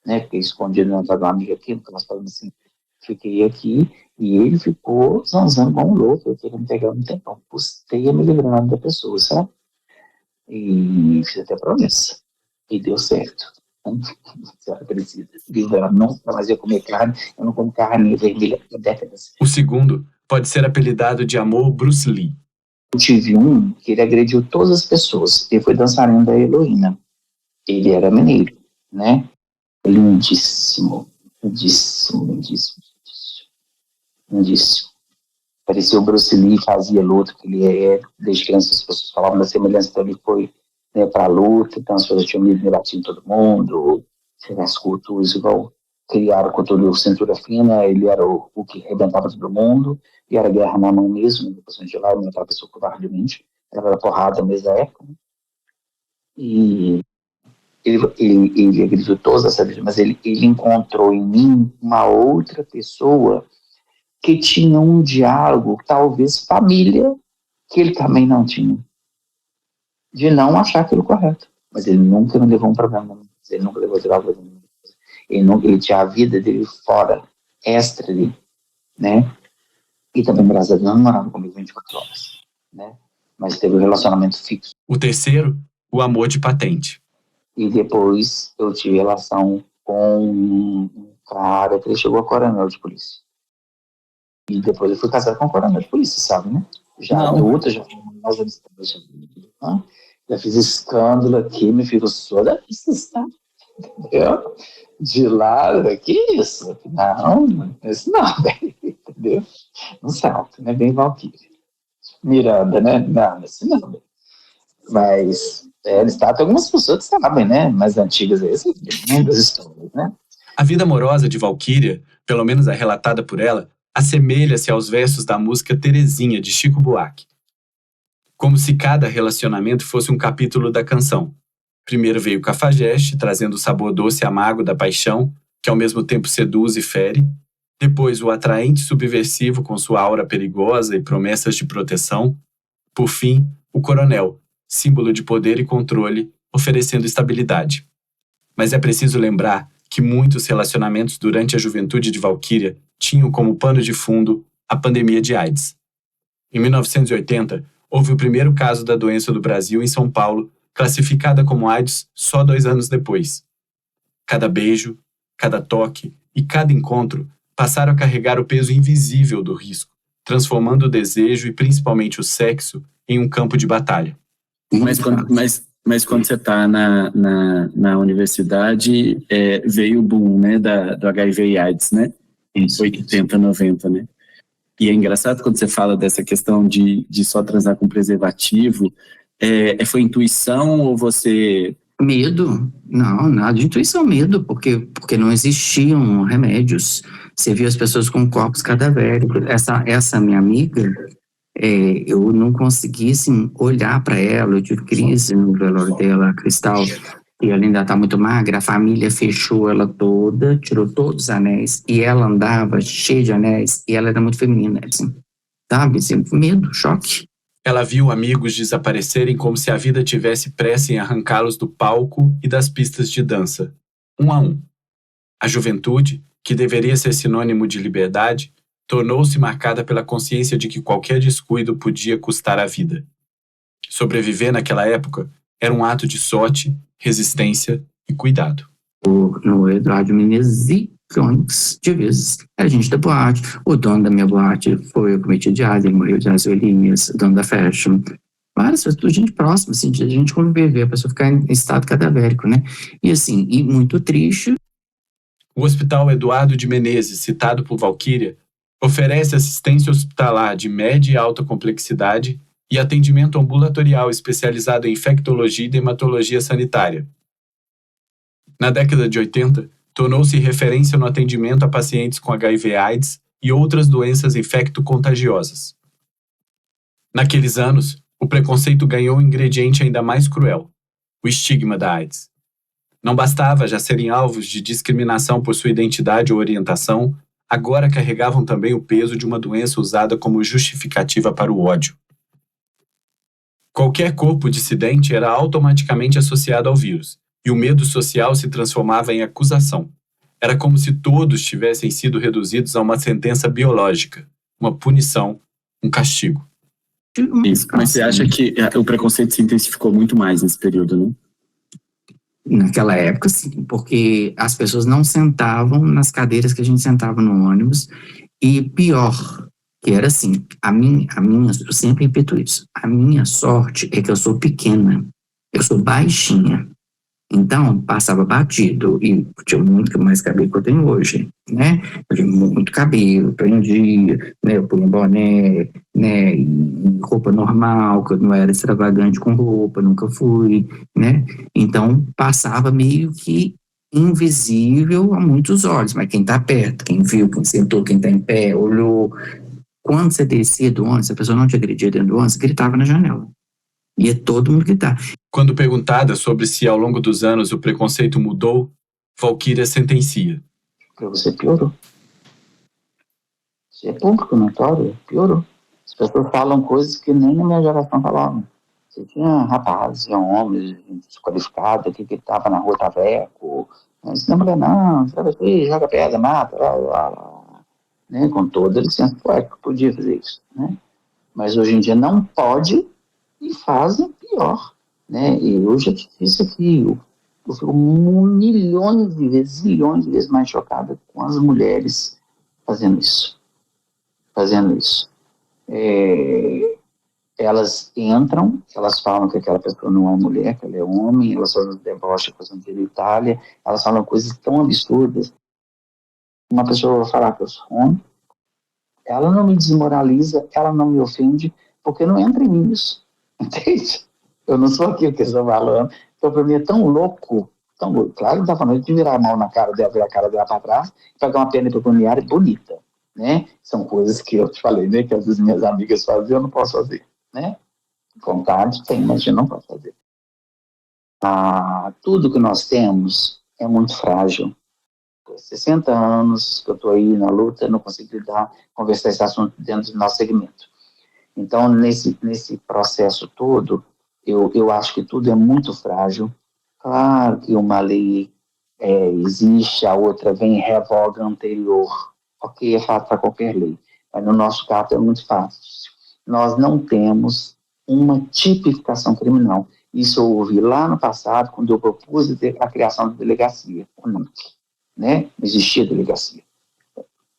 Speaker 4: né? Fiquei escondido na casa de uma amiga aqui, então nós falamos assim, fiquei aqui, e ele ficou zanzando igual um louco, eu queria me pegar um tempão, custei a me livrando da pessoa, sabe? E fiz até promessa, e deu certo. Se ela precisa, ela nunca mais ia comer carne, eu não como carne vermelha há décadas.
Speaker 2: O segundo pode ser apelidado de amor Bruce Lee.
Speaker 4: Eu tive um que ele agrediu todas as pessoas, ele foi dançarino da Heloína, ele era mineiro, né? Lindíssimo, lindíssimo, lindíssimo. Lindíssimo. Parecia o Bruce Lee, fazia luta, que ele é, desde criança as pessoas falavam da semelhança, então ele foi, né, para a luta, então as pessoas tinham medo de bater em todo mundo, as culturas igual, criaram cultura de cintura fina, ele era o que arrebentava todo mundo, e era guerra na mão mesmo, depois de lá, não estava pessoa covardemente, era porrada mesmo da época, né? E ele agrediu todas essas vezes, mas ele encontrou em mim uma outra pessoa que tinha um diálogo, talvez família, que ele também não tinha. De não achar aquilo correto. Mas ele nunca me levou um problema. Ele nunca levou droga. Ele tinha a vida dele fora, extra ali, né? E também, graças a Deus, não morava comigo 24 horas, né? Mas teve um relacionamento fixo.
Speaker 2: O terceiro, o amor de patente.
Speaker 4: E depois eu tive relação com um cara que ele chegou a coronel de polícia. E depois eu fui casado com um coronel de polícia, sabe, né? Já adulta, já fiz escândalo aqui, me fico toda sabe? Entendeu? De lá, que isso? Não, isso não, entendeu? Não salta, né? Bem Valkyria. Miranda, né? Não, isso não. Mas tem algumas pessoas que sabem, né? Mais antigas aí, das histórias, né?
Speaker 2: A vida amorosa de Valkyria, pelo menos a relatada por ela, assemelha-se aos versos da música Terezinha, de Chico Buarque. Como se cada relacionamento fosse um capítulo da canção. Primeiro veio o cafajeste, trazendo o sabor doce e amargo da paixão, que ao mesmo tempo seduz e fere. Depois o atraente subversivo com sua aura perigosa e promessas de proteção. Por fim, o coronel, símbolo de poder e controle, oferecendo estabilidade. Mas é preciso lembrar que muitos relacionamentos durante a juventude de Valkyria tinham como pano de fundo a pandemia de AIDS. Em 1980, houve o primeiro caso da doença do Brasil em São Paulo, classificada como AIDS só 2 anos depois. Cada beijo, cada toque e cada encontro passaram a carregar o peso invisível do risco, transformando o desejo e principalmente o sexo em um campo de batalha.
Speaker 5: Mas quando você está na universidade, veio o boom, né, do HIV e AIDS, né? Em 80, 90, né? E é engraçado quando você fala dessa questão de só transar com preservativo. Foi intuição ou você...
Speaker 3: Medo? Não, nada de intuição, medo, porque não existiam remédios. Você via as pessoas com corpos cadavéricos. Essa minha amiga, eu não consegui, assim, olhar para ela. Eu tive crise no velório dela, a Cristal, e ela ainda está muito magra. A família fechou ela toda, tirou todos os anéis, e ela andava cheia de anéis, e ela era muito feminina, assim, sabe? Assim, medo, choque.
Speaker 2: Ela viu amigos desaparecerem como se a vida tivesse pressa em arrancá-los do palco e das pistas de dança, um a um. A juventude, que deveria ser sinônimo de liberdade, tornou-se marcada pela consciência de que qualquer descuido podia custar a vida. Sobreviver naquela época era um ato de sorte, resistência e cuidado.
Speaker 3: No Eduardo Menezes e milhões de vezes. A gente da boate, o dono da minha boate foi acometido de AIDS, ele morreu de azolinhas, o dono da fashion. Várias pessoas, tudo gente próxima, assim, de a gente conviver, a pessoa ficar em estado cadavérico, né? E assim, e muito triste.
Speaker 2: O Hospital Eduardo de Menezes, citado por Valquíria, oferece assistência hospitalar de média e alta complexidade e atendimento ambulatorial especializado em infectologia e dermatologia sanitária. Na década de 80, tornou-se referência no atendimento a pacientes com HIV/AIDS e outras doenças infecto-contagiosas. Naqueles anos, o preconceito ganhou um ingrediente ainda mais cruel: o estigma da AIDS. Não bastava já serem alvos de discriminação por sua identidade ou orientação, agora carregavam também o peso de uma doença usada como justificativa para o ódio. Qualquer corpo dissidente era automaticamente associado ao vírus, e o medo social se transformava em acusação. Era como se todos tivessem sido reduzidos a uma sentença biológica, uma punição, um castigo.
Speaker 5: Isso. Mas você acha que o preconceito se intensificou muito mais nesse período, né?
Speaker 3: Naquela época, sim, porque as pessoas não sentavam nas cadeiras que a gente sentava no ônibus, e pior, que era assim, a minha, eu sempre repito isso, a minha sorte é que eu sou pequena, eu sou baixinha, então passava batido, e tinha muito mais cabelo que eu tenho hoje, né? Eu tinha muito cabelo, prendia, né? Eu punha boné, né? E roupa normal, que eu não era extravagante com roupa, nunca fui, né? Então passava meio que invisível a muitos olhos, mas quem tá perto, quem viu, quem sentou, quem tá em pé, olhou. Quando você descia do ônibus, se a pessoa não te agredia dentro do ônibus, gritava na janela. Ia todo mundo gritar.
Speaker 2: Quando perguntada sobre se ao longo dos anos o preconceito mudou, Valquíria sentencia:
Speaker 4: Para você piorou. Se é público, notório, piorou. As pessoas falam coisas que nem na minha geração falavam. Você tinha rapazes, tinha homens, gente desqualificada, que estava na rua taveco. Isso não é mulher, não. Você joga pedra, mata, lá. Né? Com toda a licença poética, podia fazer isso. Né? Mas hoje em dia não pode e fazem pior. Né? E hoje é difícil aqui. Eu fico milhões de vezes mais chocada com as mulheres fazendo isso. Elas entram, elas falam que aquela pessoa não é mulher, que ela é homem, elas falam deboche com a genitália, elas falam coisas tão absurdas. Uma pessoa vai falar que eu sou homem, ela não me desmoraliza, ela não me ofende, porque não entra em mim isso. Entende? Eu não sou aquilo que eu estou falando. Então, para mim é tão louco. Claro que dá para de virar a mão na cara dela, virar a cara dela para trás, e pegar uma pena pecuniária bonita. Né? São coisas que eu te falei, né? Que às vezes minhas amigas faziam, eu não posso fazer. Né? Vontade tem, mas eu não posso fazer. Tudo que nós temos é muito frágil. 60 anos que eu estou aí na luta, não consigo conversar esse assunto dentro do nosso segmento. Então, nesse processo todo, eu acho que tudo é muito frágil. Claro que uma lei existe, a outra vem e revoga a anterior. Ok, é fácil para qualquer lei. Mas no nosso caso é muito fácil. Nós não temos uma tipificação criminal. Isso eu ouvi lá no passado, quando eu propus a criação da delegacia, o NIC. Né? Não existia delegacia.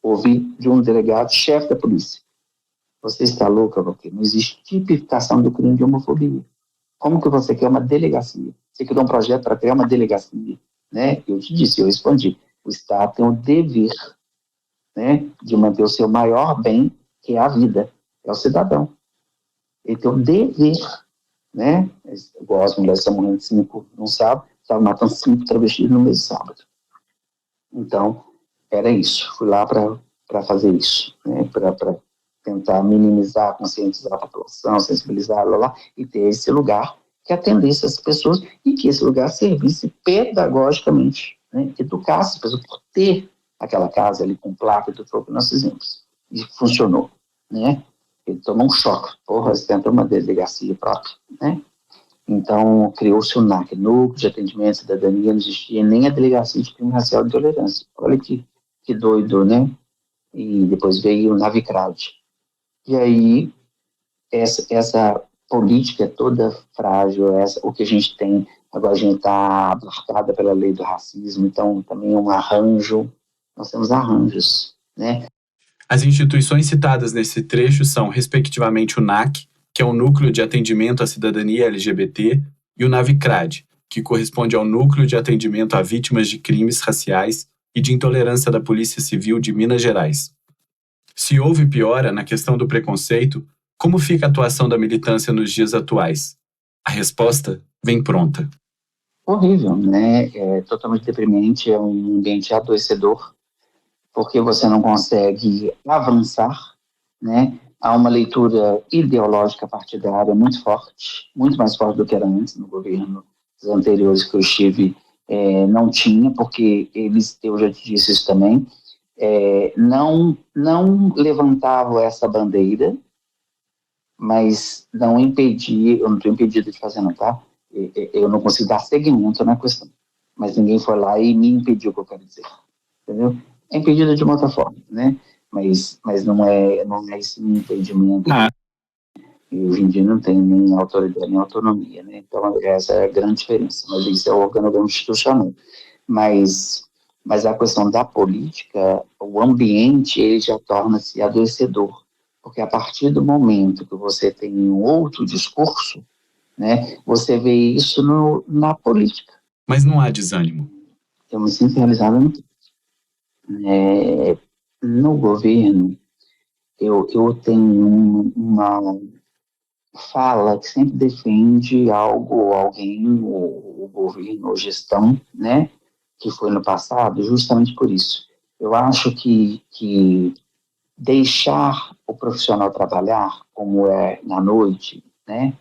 Speaker 4: Ouvi de um delegado, chefe da polícia. Você está louca, porque não existe tipificação do crime de homofobia. Como que você quer uma delegacia? Você criou um projeto para criar uma delegacia. Né? Eu te disse, eu respondi. O Estado tem o dever, né, de manter o seu maior bem, que é a vida, é o cidadão. Ele tem o dever, né? Igual as mulheres estão morrendo 5 no sábado, estavam matando 5 travestis no mesmo sábado. Então, era isso. Fui lá para fazer isso, né? Para tentar minimizar, conscientizar a população, sensibilizar, e ter esse lugar que atendesse essas pessoas e que esse lugar servisse pedagogicamente, né? Educasse as pessoas por ter aquela casa ali com placa e tudo o que nós fizemos. E funcionou, né? Ele tomou um choque. Porra, você tentou uma delegacia própria, né? Então, criou-se o NAC, Núcleo de Atendimento à Cidadania, não existia nem a Delegacia de Crime Racial e Intolerância. Olha que doido, né? E depois veio o Navicrad. E aí, essa política é toda frágil, o que a gente tem, agora a gente está abarcada pela lei do racismo, então também é um arranjo, nós temos arranjos, né?
Speaker 2: As instituições citadas nesse trecho são, respectivamente, o NAC, que é o Núcleo de Atendimento à Cidadania LGBT, e o Navicrad, que corresponde ao Núcleo de Atendimento a Vítimas de Crimes Raciais e de Intolerância da Polícia Civil de Minas Gerais. Se houve piora na questão do preconceito, como fica a atuação da militância nos dias atuais? A resposta vem pronta.
Speaker 4: Horrível, né? É totalmente deprimente, é um ambiente adoecedor, porque você não consegue avançar, né? Há uma leitura ideológica partidária muito forte, muito mais forte do que era antes no governo dos anteriores que eu estive, não tinha, porque eles, eu já te disse isso também, não levantavam essa bandeira, mas não impedia, eu não estou impedido de fazer não, tá? Eu não consigo dar seguimento na questão, mas ninguém foi lá e me impediu o que eu quero dizer, entendeu? É impedido de uma outra forma, né? Mas não é esse impedimento. E hoje em dia não tem nem autoridade, nem autonomia, né? Então essa é a grande diferença, mas isso é o organograma institucional. Mas a questão da política, o ambiente, ele já torna-se adoecedor, porque a partir do momento que você tem um outro discurso, né, você vê isso na política.
Speaker 2: Mas não há desânimo.
Speaker 4: Eu me sinto realizado no governo. Eu tenho uma fala que sempre defende algo ou alguém, o governo ou gestão, né, que foi no passado, justamente por isso. Eu acho que deixar o profissional trabalhar, como é na noite, né,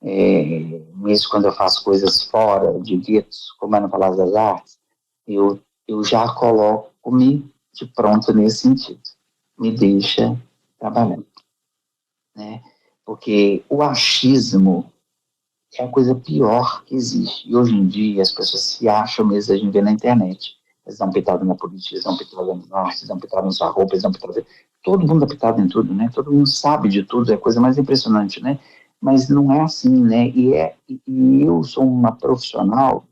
Speaker 4: mesmo quando eu faço coisas fora de guetos, como é no Palácio das Artes, eu já coloco-me de pronto nesse sentido. Me deixa trabalhando, né? Porque o achismo é a coisa pior que existe. E hoje em dia as pessoas se acham mesmo, a gente vê na internet. Eles dão pitada na política, eles dão pitada na arte, eles dão pitada na sua roupa, eles dão pitada... Todo mundo dá pitada em tudo, né? Todo mundo sabe de tudo, é a coisa mais impressionante, né? Mas não é assim, né? E eu sou uma profissional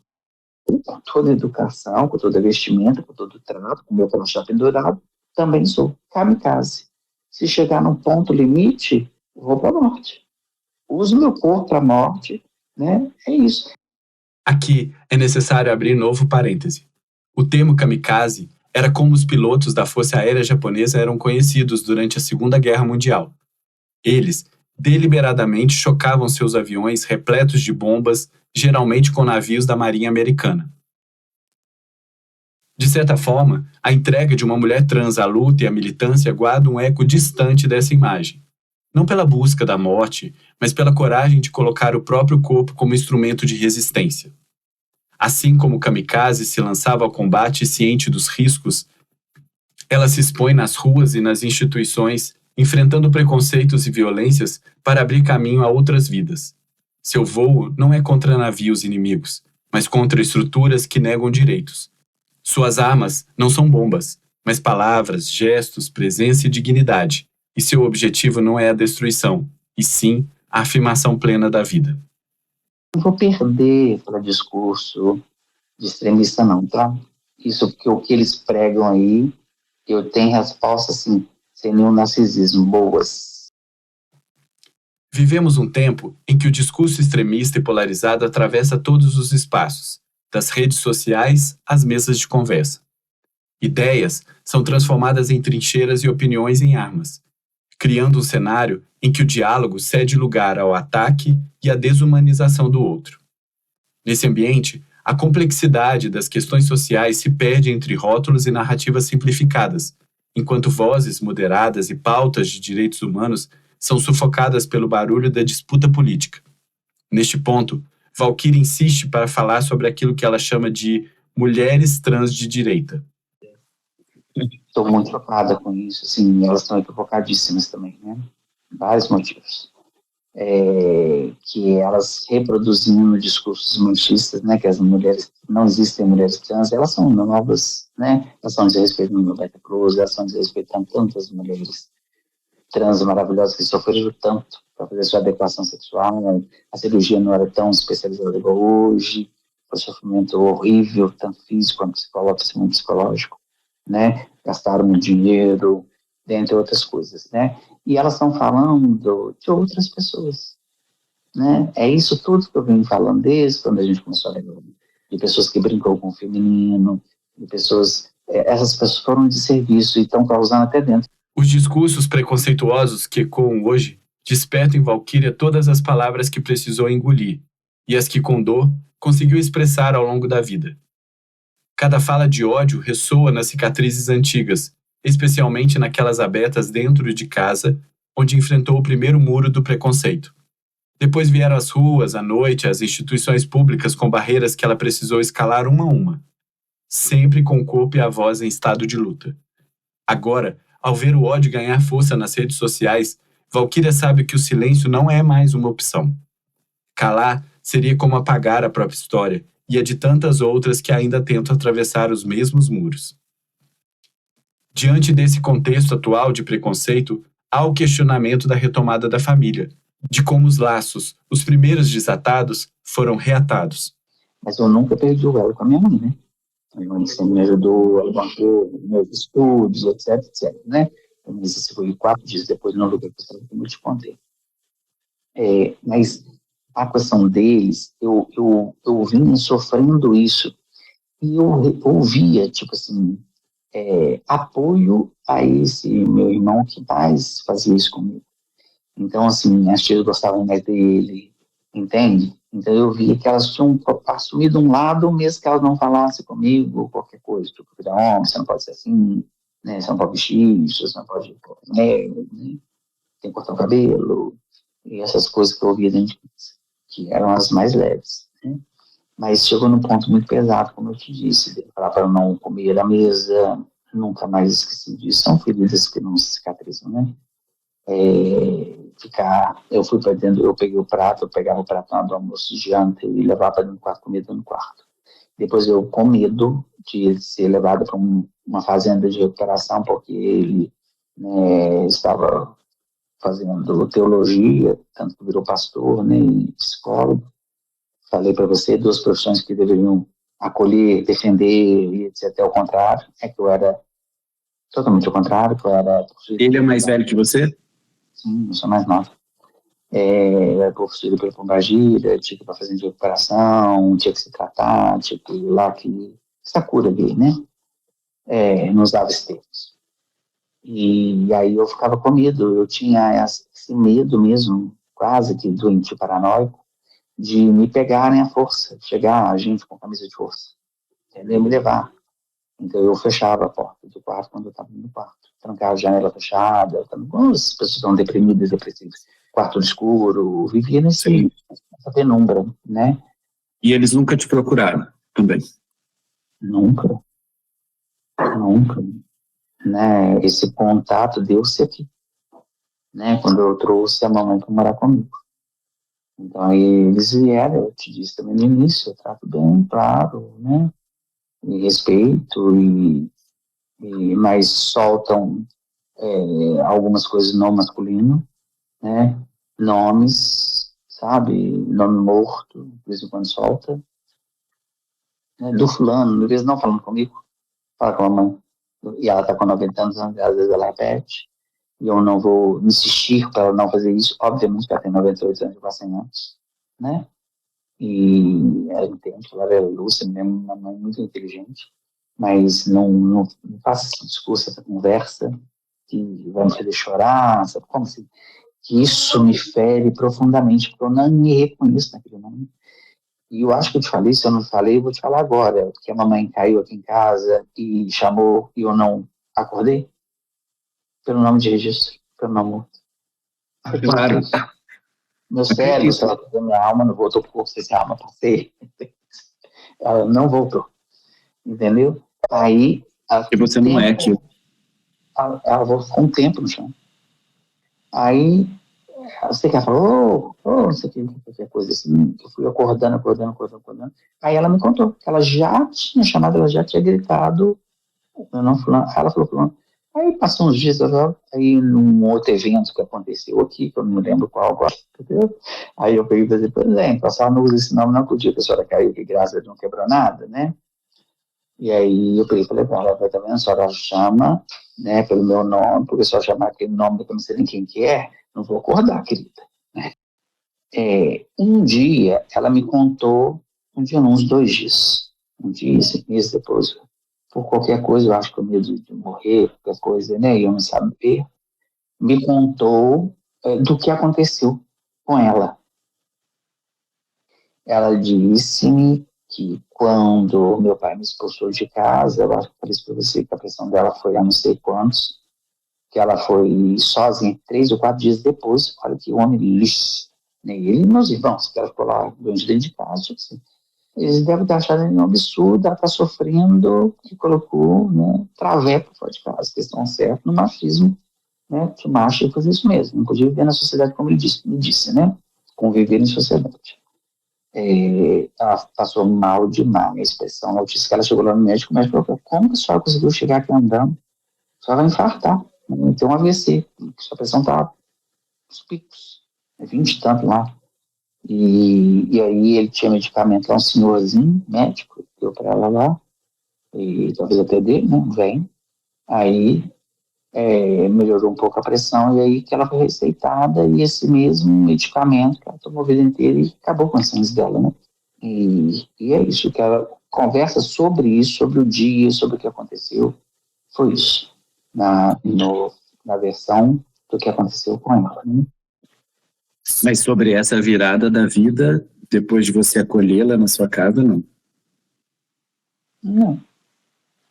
Speaker 4: com toda a educação, com toda a vestimenta, com todo o trato, com o meu crachá pendurado, também sou kamikaze. Se chegar num ponto limite, vou para a morte. Uso meu corpo para a morte, né? É isso.
Speaker 2: Aqui é necessário abrir novo parêntese. O termo kamikaze era como os pilotos da Força Aérea Japonesa eram conhecidos durante a Segunda Guerra Mundial. Eles deliberadamente chocavam seus aviões repletos de bombas, geralmente com navios da Marinha Americana. De certa forma, a entrega de uma mulher trans à luta e à militância guarda um eco distante dessa imagem. Não pela busca da morte, mas pela coragem de colocar o próprio corpo como instrumento de resistência. Assim como o kamikaze se lançava ao combate ciente dos riscos, ela se expõe nas ruas e nas instituições, enfrentando preconceitos e violências para abrir caminho a outras vidas. Seu voo não é contra navios inimigos, mas contra estruturas que negam direitos. Suas armas não são bombas, mas palavras, gestos, presença e dignidade. E seu objetivo não é a destruição, e sim a afirmação plena da vida.
Speaker 4: Não vou perder para discurso de extremista não, tá? Isso porque o que eles pregam aí, eu tenho resposta assim, sem nenhum narcisismo, boas.
Speaker 2: Vivemos um tempo em que o discurso extremista e polarizado atravessa todos os espaços, das redes sociais às mesas de conversa. Ideias são transformadas em trincheiras e opiniões em armas, criando um cenário em que o diálogo cede lugar ao ataque e à desumanização do outro. Nesse ambiente, a complexidade das questões sociais se perde entre rótulos e narrativas simplificadas, enquanto vozes moderadas e pautas de direitos humanos são sufocadas pelo barulho da disputa política. Neste ponto, Valquíria insiste para falar sobre aquilo que ela chama de mulheres trans de direita.
Speaker 4: Estou muito chocada com isso, assim, elas estão equivocadíssimas também, né? Vários motivos. Que elas reproduzindo discursos machistas, né, que as mulheres, não existem mulheres trans, elas são novas, né, elas são desrespeitando Roberta Cruz, elas são desrespeitando tantas mulheres trans maravilhosas que sofreram tanto para fazer sua adequação sexual, a cirurgia não era tão especializada igual hoje, foi um sofrimento horrível, tanto físico quanto psicológico, né, gastaram muito dinheiro, dentre outras coisas, né, e elas estão falando de outras pessoas, né, é isso tudo que eu venho falando desde quando a gente começou a ler, de pessoas que brincam com o feminino, de pessoas, essas pessoas foram de serviço e estão causando até dentro.
Speaker 2: Os discursos preconceituosos que ecoam hoje despertam em Valquíria todas as palavras que precisou engolir e as que, com dor, conseguiu expressar ao longo da vida. Cada fala de ódio ressoa nas cicatrizes antigas, especialmente naquelas abertas dentro de casa, onde enfrentou o primeiro muro do preconceito. Depois vieram as ruas, à noite, as instituições públicas com barreiras que ela precisou escalar uma a uma, sempre com o corpo e a voz em estado de luta. Agora, ao ver o ódio ganhar força nas redes sociais, Valquíria sabe que o silêncio não é mais uma opção. Calar seria como apagar a própria história e a de tantas outras que ainda tentam atravessar os mesmos muros. Diante desse contexto atual de preconceito, há o questionamento da retomada da família, de como os laços, os primeiros desatados, foram reatados.
Speaker 4: Mas eu nunca perdi o elo com a minha mãe, né? A minha mãe sempre me ajudou, ela bancou meus estudos, etc, né? Mas isso foi 4 dias depois, não lugar que eu te contei. Mas a questão deles, eu vinha sofrendo isso, e eu ouvia, tipo assim, apoio a esse meu irmão que mais fazia isso comigo. Então, assim, as tias gostavam mais dele, entende? Então eu via que elas tinham assumido um lado, mesmo que elas não falassem comigo, ou qualquer coisa, tipo, virar homem, você não pode ser assim, né? Você não pode vestir isso, você não pode né? Tem que cortar o cabelo, e essas coisas que eu ouvia dentro de casa, que eram as mais leves, né? Mas chegou num ponto muito pesado, como eu te disse, de falar para eu não comer à mesa, nunca mais esqueci disso, são feridas que não se cicatrizam, né? Eu fui para dentro, eu peguei o prato, eu pegava o prato do almoço de janta e levava para dentro do quarto, comida no quarto. Depois eu, com medo de ser levado para uma fazenda de recuperação, porque ele, né, estava fazendo teologia, tanto que virou pastor, né, e psicólogo. Falei para você, 2 profissões que deveriam acolher, defender, e etc. Até o contrário, que eu era totalmente ao contrário, que eu era...
Speaker 5: Ele é mais velho que você?
Speaker 4: Sim, eu sou mais nova. Eu era professor pela Pombagira, tinha que ir para fazer de recuperação, tinha que se tratar, tinha que ir lá que... essa cura dele, né? Nos dava esses termos. E aí eu ficava com medo, eu tinha esse medo mesmo, quase que doentio paranoico, de me pegarem à força, chegar a gente com camisa de força, entendeu? Me levar. Então eu fechava a porta do quarto quando eu estava no quarto, trancava a janela fechada, como as pessoas estão deprimidas, depressivas, quarto escuro, vivia nessa penumbra, né?
Speaker 5: E eles nunca te procuraram também?
Speaker 4: Nunca, né? Esse contato deu-se aqui, né? Quando eu trouxe a mamãe para morar comigo. Então aí eles vieram, eu te disse também no início, eu trato bem, claro, né? E respeito, mas soltam algumas coisas no masculino, né? Nomes, sabe? Nome morto, de vez em quando solta. Né? Do fulano, de vez não falando comigo, fala com a mãe. E ela está com 90 anos, às vezes ela repete. E eu não vou insistir para ela não fazer isso. Obviamente que ela tem 98 anos, vai 100 anos, né? E ela entende, ela é lúcida mesmo, uma mãe muito inteligente, mas não faça esse discurso, essa conversa que vai me fazer chorar, sabe como assim? Que isso me fere profundamente, porque eu não me reconheço naquele momento. E eu acho que eu te falei, se eu não falei, eu vou te falar agora, porque a mamãe caiu aqui em casa e chamou e eu não acordei. pelo nome de registro, pelo nome.
Speaker 5: Claro.
Speaker 4: Meu cérebro, sei lá, minha alma não voltou pro corpo, se a alma passei. Ela não voltou, entendeu? Aí...
Speaker 5: Porque você não é aquilo.
Speaker 4: Ela voltou com um tempo no chão. Aí, você que falou, não sei o que, qualquer coisa assim, eu fui acordando. Aí ela me contou que ela já tinha chamado, ela já tinha gritado, eu não fulano, ela falou fulano. Aí passou uns dias, aí num outro evento que aconteceu aqui, que eu não me lembro qual agora, entendeu? Aí eu peguei e falei, pois é, então a senhora não usa esse nome, não podia, que a senhora caiu, que graças a Deus não quebrou nada, né? E aí eu peguei e falei, bom, ela vai também, a senhora chama, né, pelo meu nome, porque se eu chamar aquele nome que eu não sei nem quem que é, não vou acordar, querida. Um dia, ela me contou, uns 2 dias, um dia, 5 meses depois, por qualquer coisa, eu acho que eu medo de morrer, qualquer coisa, né, e eu não saber, me contou do que aconteceu com ela. Ela disse-me que quando meu pai me expulsou de casa, eu acho que falei isso para você, que a pressão dela foi a não sei quantos, que ela foi sozinha 3 ou 4 dias depois, olha que homem lixo, né? Ele e meus irmãos, que ela ficou lá dentro de casa, tipo assim, eles devem ter achado um absurdo, ela está sofrendo, que colocou, né, traveco fora de casa, que estão certos no machismo, né, que o macho ia fazer isso mesmo, não podia viver na sociedade como ele disse, né, conviver em sociedade. Ela passou mal demais, a expressão, a notícia que ela chegou lá no médico, o médico falou, como que a senhora conseguiu chegar aqui andando? A senhora vai infartar, tem um AVC, sua pressão está nos picos, 20 e tanto lá. E aí ele tinha medicamento lá, um senhorzinho, médico, deu para ela lá, e talvez até dele, né, vem. Aí melhorou um pouco a pressão, e aí que ela foi receitada, e esse mesmo medicamento que ela tomou a vida inteira e acabou com a sangue dela, né? E é isso, que ela conversa sobre isso, sobre o dia, sobre o que aconteceu, foi isso, na versão do que aconteceu com ela, né?
Speaker 5: Mas sobre essa virada da vida, depois de você acolhê-la na sua casa, não?
Speaker 4: Não.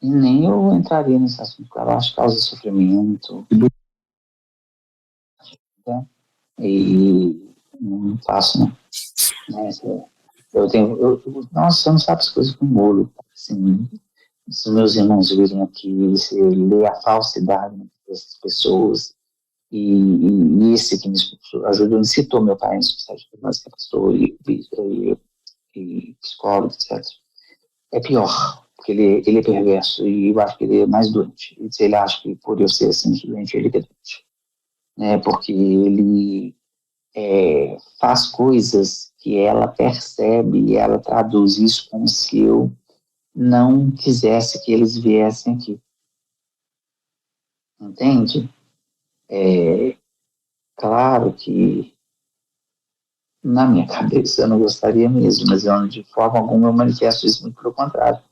Speaker 4: E nem eu entraria nesse assunto, porque ela acho que causa sofrimento. Né? E não faço, né? Mas, nossa, você não sabe as coisas com bolo. Assim, se meus irmãos virem aqui, você lê a falsidade dessas pessoas. E esse que me ajudou, me citou meu pai, que é pastor e psicólogo, etc. É pior, porque ele é perverso e eu acho que ele é mais doente. E se ele acha que por eu ser assim doente, ele é doente. Né? Porque ele faz coisas que ela percebe e ela traduz isso como se eu não quisesse que eles viessem aqui. Entende? Claro que na minha cabeça eu não gostaria mesmo, mas eu, de forma alguma eu manifesto isso, muito pelo contrário.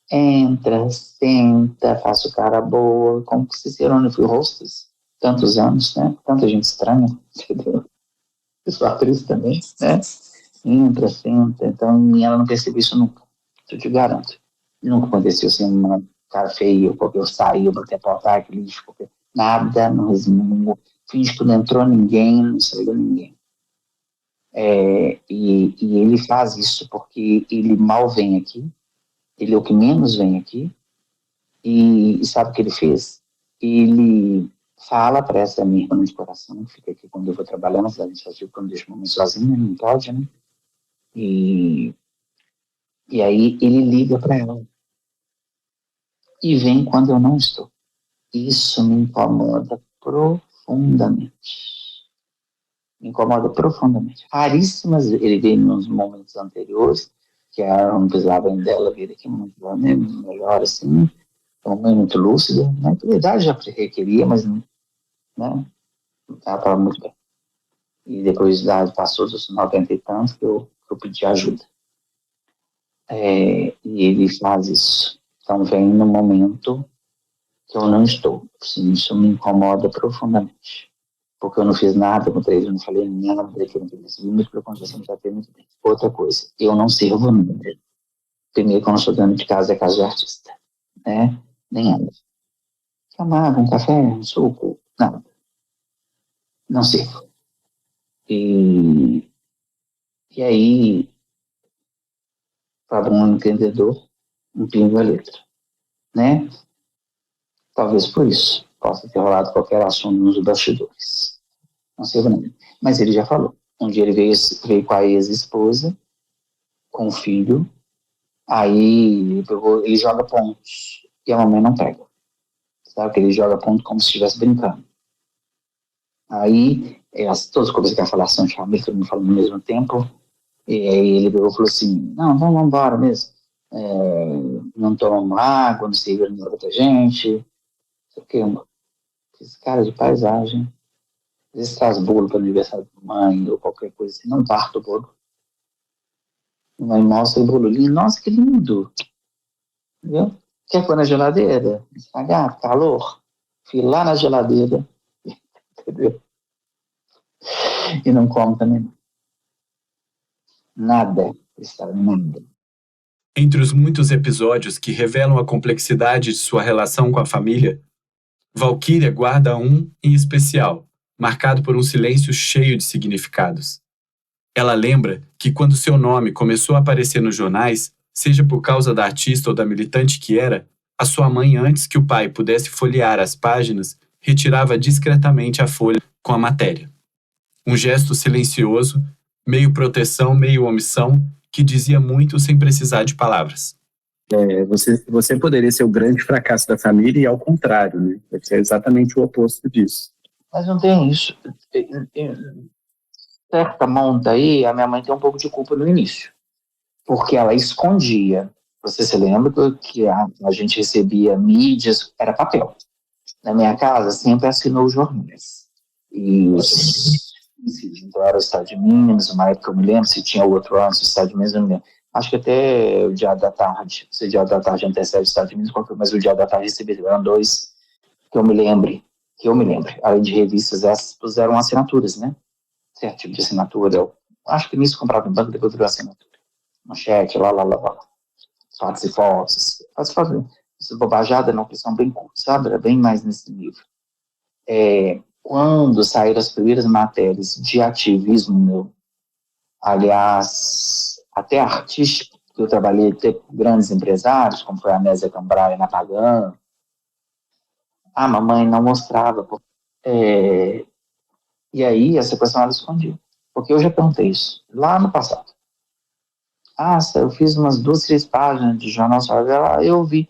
Speaker 4: Entra, senta, faço cara boa, como que Cicerone foi hostess, tantos anos, né? Tanta gente estranha, entendeu? Eu sou atriz também, né? Entra, senta, então ela não percebeu isso nunca, eu te garanto. Nunca aconteceu assim, uma cara feia, porque eu saí, eu botei a porta, que lixo, porque nada, não resmungo, finge que não entrou ninguém, não saiu ninguém. E ele faz isso porque ele mal vem aqui, ele é o que menos vem aqui, e sabe o que ele fez? Ele fala para essa minha irmã de coração, que fica aqui quando eu vou trabalhar na cidade de quando eu deixo uma mãe sozinha, não pode, né? E aí ele liga para ela. E vem quando eu não estou. Isso me incomoda profundamente. Me incomoda profundamente. Raríssimas, ele veio nos momentos anteriores, que ela não precisava dela vir aqui muito né, melhor assim, uma mãe muito lúcida, na verdade já requeria, mas né, ela estava muito bem. E depois passou dos 90 e tantos que eu pedi ajuda. E ele faz isso. Então vem no momento que eu não estou. Assim, isso me incomoda profundamente. Porque eu não fiz nada contra ele, eu não falei nada, que eu não fiz muito pelo contrário, não tratei muito bem. Outra coisa, eu não sirvo nada. Primeiro, quando eu sou dona de casa, é casa de artista. Né? Nem ela. Chamava um café, um suco, Não, não sei. E aí, para um entendedor, um pingo a letra, né? Talvez por isso possa ter rolado qualquer assunto nos bastidores. Não sei o nome. Mas ele já falou. Um dia ele veio com a ex-esposa, com o filho, aí ele joga pontos e a mamãe não pega. Sabe que ele joga ponto como se estivesse brincando. Aí, todas as coisas que a falação de família, todo mundo falando ao mesmo tempo, e aí ele falou assim, não, vamos embora mesmo. Não tomamos água, não serviram nada pra gente. Isso aqui, esse cara de paisagem. Às vezes traz bolo para o aniversário da mãe ou qualquer coisa assim, não parto o bolo. A mãe mostra o bolo lindo, nossa, que lindo. Entendeu? Quer pôr na geladeira? Estragar, calor. Fui lá na geladeira, entendeu? E não como também. Nada, está nada.
Speaker 2: Entre os muitos episódios que revelam a complexidade de sua relação com a família, Valquíria guarda um em especial, marcado por um silêncio cheio de significados. Ela lembra que quando seu nome começou a aparecer nos jornais, seja por causa da artista ou da militante que era, a sua mãe, antes que o pai pudesse folhear as páginas, retirava discretamente a folha com a matéria. Um gesto silencioso, meio proteção, meio omissão, que dizia muito sem precisar de palavras.
Speaker 5: Você poderia ser o grande fracasso da família e ao contrário, né? Deve ser exatamente o oposto disso.
Speaker 4: Mas não tem isso. Certa monta aí, a minha mãe tem um pouco de culpa no início. Porque ela escondia. Você se lembra que a gente recebia mídias, era papel. Na minha casa, sempre assinou os jornais. Então era o Estado de Minas, uma época eu me lembro, se tinha outro ano, se o Estado de Minas, eu me lembro. Acho que até o Diário da Tarde, se o Diário da Tarde antecede o Estado de Minas, mas o Diário da Tarde recebeu dois, que eu me lembre. Além de revistas, essas puseram assinaturas, né? Certo tipo de assinatura. Eu acho que nisso comprava em banco, depois virou assinatura. Manchete, lá. Fatos e fotos. Essa bobajada não, que são bem curtos, sabe? Era bem mais nesse nível. Quando saíram as primeiras matérias de ativismo meu, aliás, até artístico, que eu trabalhei até com grandes empresários, como foi a Nézia Cambrai na Pagan, a mamãe não mostrava. E aí, essa questão ela escondia. Porque eu já perguntei isso, lá no passado. Eu fiz umas 2, 3 páginas de jornal, eu vi.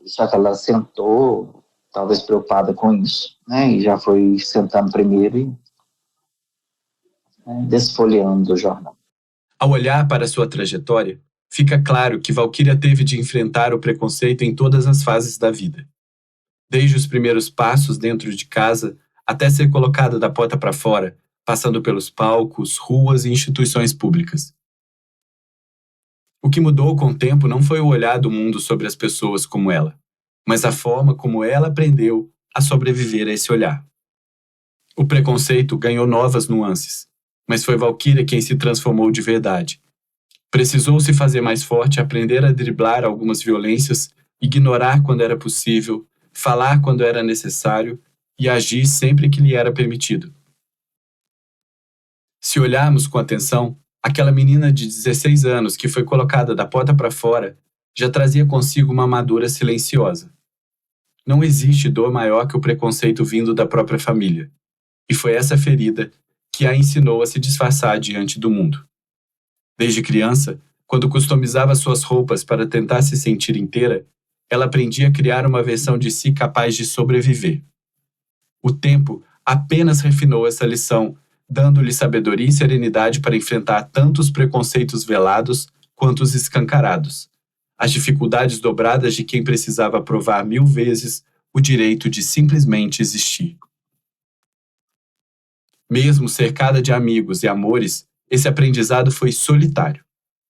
Speaker 4: Só que ela sentou, talvez preocupada com isso, né? E já foi sentando primeiro e desfolheando o jornal.
Speaker 2: Ao olhar para sua trajetória, fica claro que Valquíria teve de enfrentar o preconceito em todas as fases da vida. Desde os primeiros passos dentro de casa, até ser colocada da porta para fora, passando pelos palcos, ruas e instituições públicas. O que mudou com o tempo não foi o olhar do mundo sobre as pessoas como ela, mas a forma como ela aprendeu a sobreviver a esse olhar. O preconceito ganhou novas nuances, mas foi Valquíria quem se transformou de verdade. Precisou se fazer mais forte, aprender a driblar algumas violências, ignorar quando era possível, falar quando era necessário e agir sempre que lhe era permitido. Se olharmos com atenção, aquela menina de 16 anos que foi colocada da porta para fora já trazia consigo uma amadura silenciosa. Não existe dor maior que o preconceito vindo da própria família. E foi essa ferida que a ensinou a se disfarçar diante do mundo. Desde criança, quando customizava suas roupas para tentar se sentir inteira, ela aprendia a criar uma versão de si capaz de sobreviver. O tempo apenas refinou essa lição, dando-lhe sabedoria e serenidade para enfrentar tanto os preconceitos velados quanto os escancarados, as dificuldades dobradas de quem precisava provar 1000 vezes o direito de simplesmente existir. Mesmo cercada de amigos e amores, esse aprendizado foi solitário.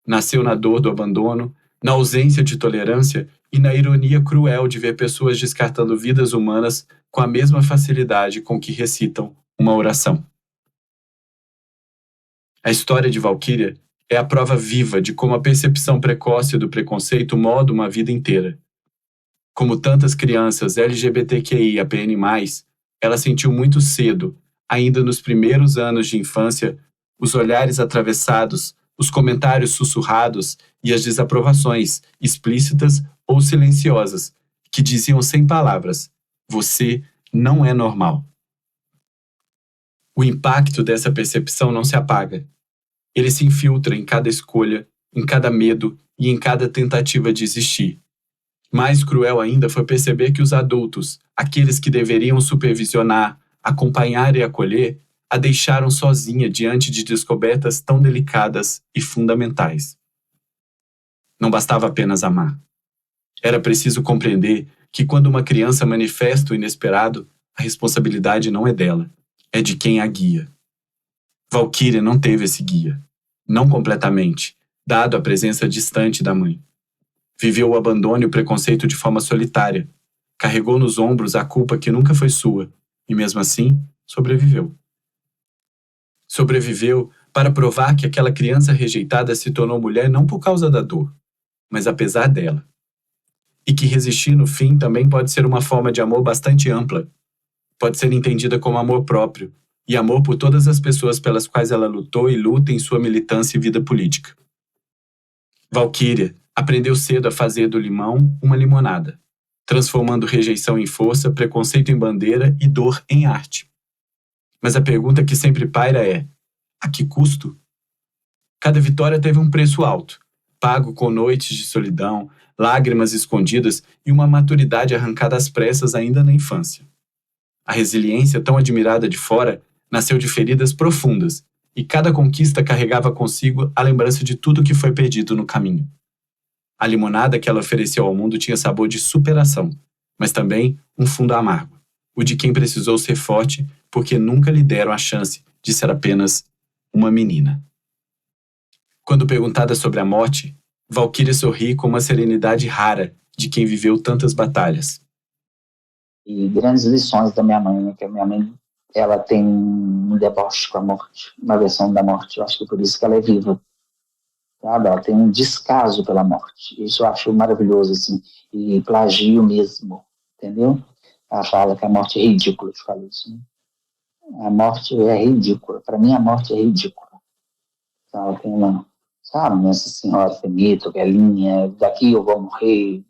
Speaker 2: Nasceu na dor do abandono, na ausência de tolerância e na ironia cruel de ver pessoas descartando vidas humanas com a mesma facilidade com que recitam uma oração. A história de Valquíria é a prova viva de como a percepção precoce do preconceito molda uma vida inteira. Como tantas crianças LGBTQIAPN+, ela sentiu muito cedo, ainda nos primeiros anos de infância, os olhares atravessados, os comentários sussurrados e as desaprovações, explícitas ou silenciosas, que diziam sem palavras: você não é normal. O impacto dessa percepção não se apaga. Ele se infiltra em cada escolha, em cada medo e em cada tentativa de existir. Mais cruel ainda foi perceber que os adultos, aqueles que deveriam supervisionar, acompanhar e acolher, a deixaram sozinha diante de descobertas tão delicadas e fundamentais. Não bastava apenas amar. Era preciso compreender que quando uma criança manifesta o inesperado, a responsabilidade não é dela, é de quem a guia. Valquíria não teve esse guia, não completamente, dado a presença distante da mãe. Viveu o abandono e o preconceito de forma solitária, carregou nos ombros a culpa que nunca foi sua, e mesmo assim, sobreviveu. Sobreviveu para provar que aquela criança rejeitada se tornou mulher não por causa da dor, mas apesar dela. E que resistir no fim também pode ser uma forma de amor bastante ampla. Pode ser entendida como amor próprio, e amor por todas as pessoas pelas quais ela lutou e luta em sua militância e vida política. Valquíria aprendeu cedo a fazer do limão uma limonada, transformando rejeição em força, preconceito em bandeira e dor em arte. Mas a pergunta que sempre paira é: a que custo? Cada vitória teve um preço alto, pago com noites de solidão, lágrimas escondidas e uma maturidade arrancada às pressas ainda na infância. A resiliência, tão admirada de fora, nasceu de feridas profundas, e cada conquista carregava consigo a lembrança de tudo que foi perdido no caminho. A limonada que ela ofereceu ao mundo tinha sabor de superação, mas também um fundo amargo, o de quem precisou ser forte porque nunca lhe deram a chance de ser apenas uma menina. Quando perguntada sobre a morte, Valquíria sorri com uma serenidade rara de quem viveu tantas batalhas.
Speaker 4: E grandes lições da minha mãe, né? Que a minha mãe, ela tem um deboche com a morte, uma versão da morte. Eu acho que é por isso que ela é viva. Sabe? Ela tem um descaso pela morte. Isso eu acho maravilhoso, assim. E plagio mesmo, entendeu? Ela fala que a morte é ridícula, eu falo isso, né? A morte é ridícula. Para mim, a morte é ridícula. Então, ela tem uma, sabe, Nossa Senhora bonita, velhinha, daqui eu vou morrer,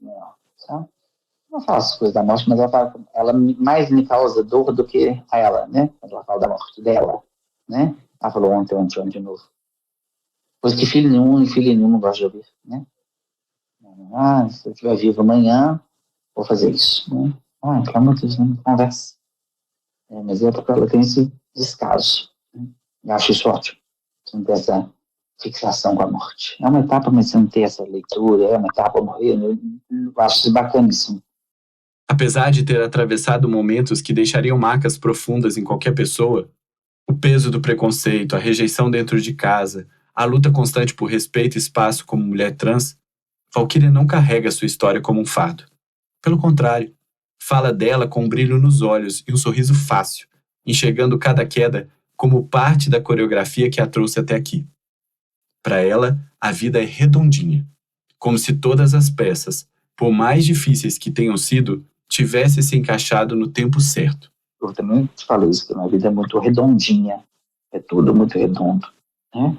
Speaker 4: sabe? Não fala as coisas da morte, mas ela mais me causa dor do que a ela, né? Quando ela fala da morte dela, né? Ela falou ontem de novo. Pois que filho nenhum não gosta de ouvir, né? Se eu estiver vivo amanhã, vou fazer isso, né? Pelo amor de Deus, não conversa. Mas é porque ela tem esse descaso, né? Eu acho isso ótimo, não ter essa fixação com a morte. É uma etapa, mas você não ter essa leitura, é uma etapa a morrer, eu acho isso bacaníssimo.
Speaker 2: Apesar de ter atravessado momentos que deixariam marcas profundas em qualquer pessoa, o peso do preconceito, a rejeição dentro de casa, a luta constante por respeito e espaço como mulher trans, Valquíria não carrega sua história como um fardo. Pelo contrário, fala dela com um brilho nos olhos e um sorriso fácil, enxergando cada queda como parte da coreografia que a trouxe até aqui. Para ela, a vida é redondinha, como se todas as peças, por mais difíceis que tenham sido, tivessem se encaixado no tempo certo.
Speaker 4: Eu também te falei isso, que a minha vida é muito redondinha, é tudo muito redondo, né?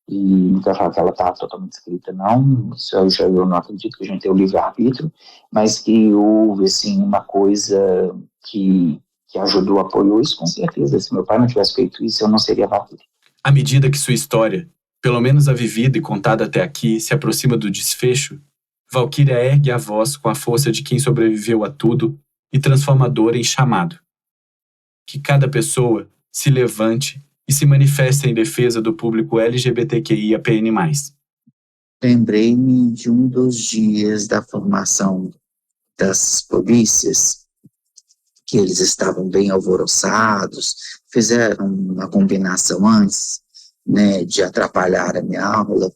Speaker 4: E não quero falar que ela está totalmente escrita, não, isso eu não acredito que a gente tenha o livre-arbítrio, mas que houve, assim, uma coisa que ajudou, apoiou isso, com certeza. Se meu pai não tivesse feito isso, eu não seria Valquíria.
Speaker 2: À medida que sua história, pelo menos a vivida e contada até aqui, se aproxima do desfecho, Valquíria ergue a voz com a força de quem sobreviveu a tudo e transforma a dor em chamado. Que cada pessoa se levante e se manifeste em defesa do público LGBTQIAPN+.
Speaker 3: Lembrei-me de um dos dias da formação das polícias, que eles estavam bem alvoroçados, fizeram uma combinação antes, né, de atrapalhar a minha aula,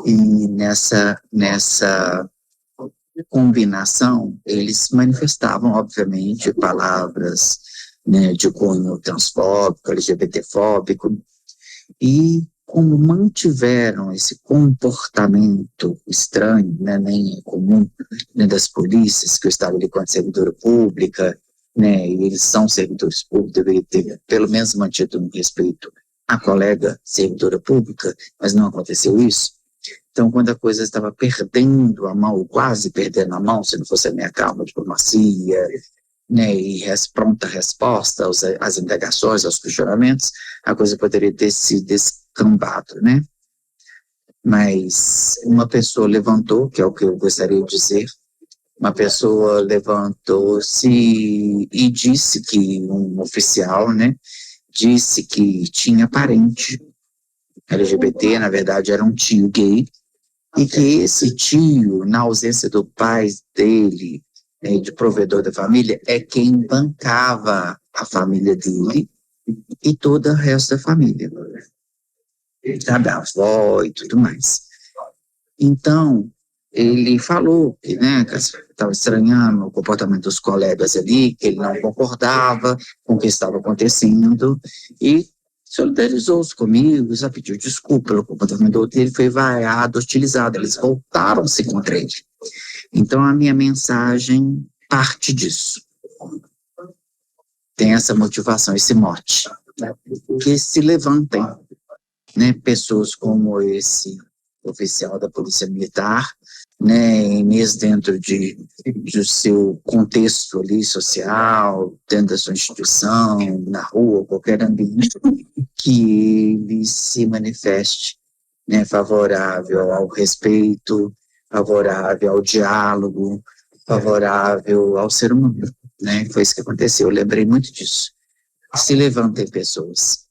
Speaker 3: e nessa combinação eles manifestavam, obviamente, palavras, né, de cunho transfóbico, LGBTfóbico, e
Speaker 6: como mantiveram esse comportamento estranho, né, nem é comum, né, das polícias, que eu estava ali com a servidora pública, né, e eles são servidores públicos, deveria ter pelo menos mantido um respeito à colega servidora pública, mas não aconteceu isso. Então, quando a coisa estava perdendo a mão, ou quase perdendo a mão, se não fosse a minha calma diplomacia, né, e pronta resposta às indagações, aos questionamentos, a coisa poderia ter se descambado, né? Mas uma pessoa levantou, que é o que eu gostaria de dizer, uma pessoa levantou-se e disse que um oficial, né, disse que tinha parente LGBT, na verdade era um tio gay, e que esse tio, na ausência do pai dele, de provedor da família, é quem bancava a família dele e todo o resto da família, sabe, a avó e tudo mais. Então, ele falou que, né, estava estranhando o comportamento dos colegas ali, que ele não concordava com o que estava acontecendo, e solidarizou-se comigo, já pediu desculpa pelo comportamento dele, foi vaiado, hostilizado, eles voltaram-se contra ele. Então, a minha mensagem parte disso. Tem essa motivação, esse mote. Que se levantem, né, pessoas como esse oficial da Polícia Militar, né, mesmo dentro do seu contexto ali social, dentro da sua instituição, na rua, qualquer ambiente, que ele se manifeste, né, favorável ao respeito, favorável ao diálogo, favorável ao ser humano, né? Foi isso que aconteceu, eu lembrei muito disso. Se levantem pessoas.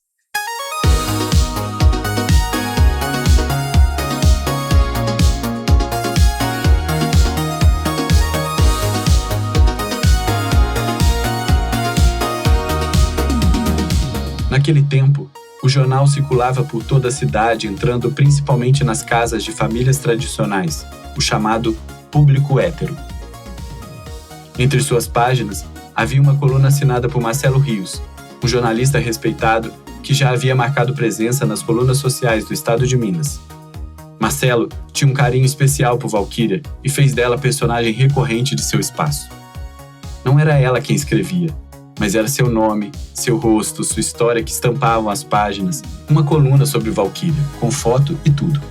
Speaker 2: Naquele tempo, o jornal circulava por toda a cidade, entrando principalmente nas casas de famílias tradicionais, o chamado público hétero. Entre suas páginas, havia uma coluna assinada por Marcelo Rios, um jornalista respeitado que já havia marcado presença nas colunas sociais do estado de Minas. Marcelo tinha um carinho especial por Valquíria e fez dela personagem recorrente de seu espaço. Não era ela quem escrevia, mas era seu nome, seu rosto, sua história que estampavam as páginas, uma coluna sobre Valquíria, com foto e tudo.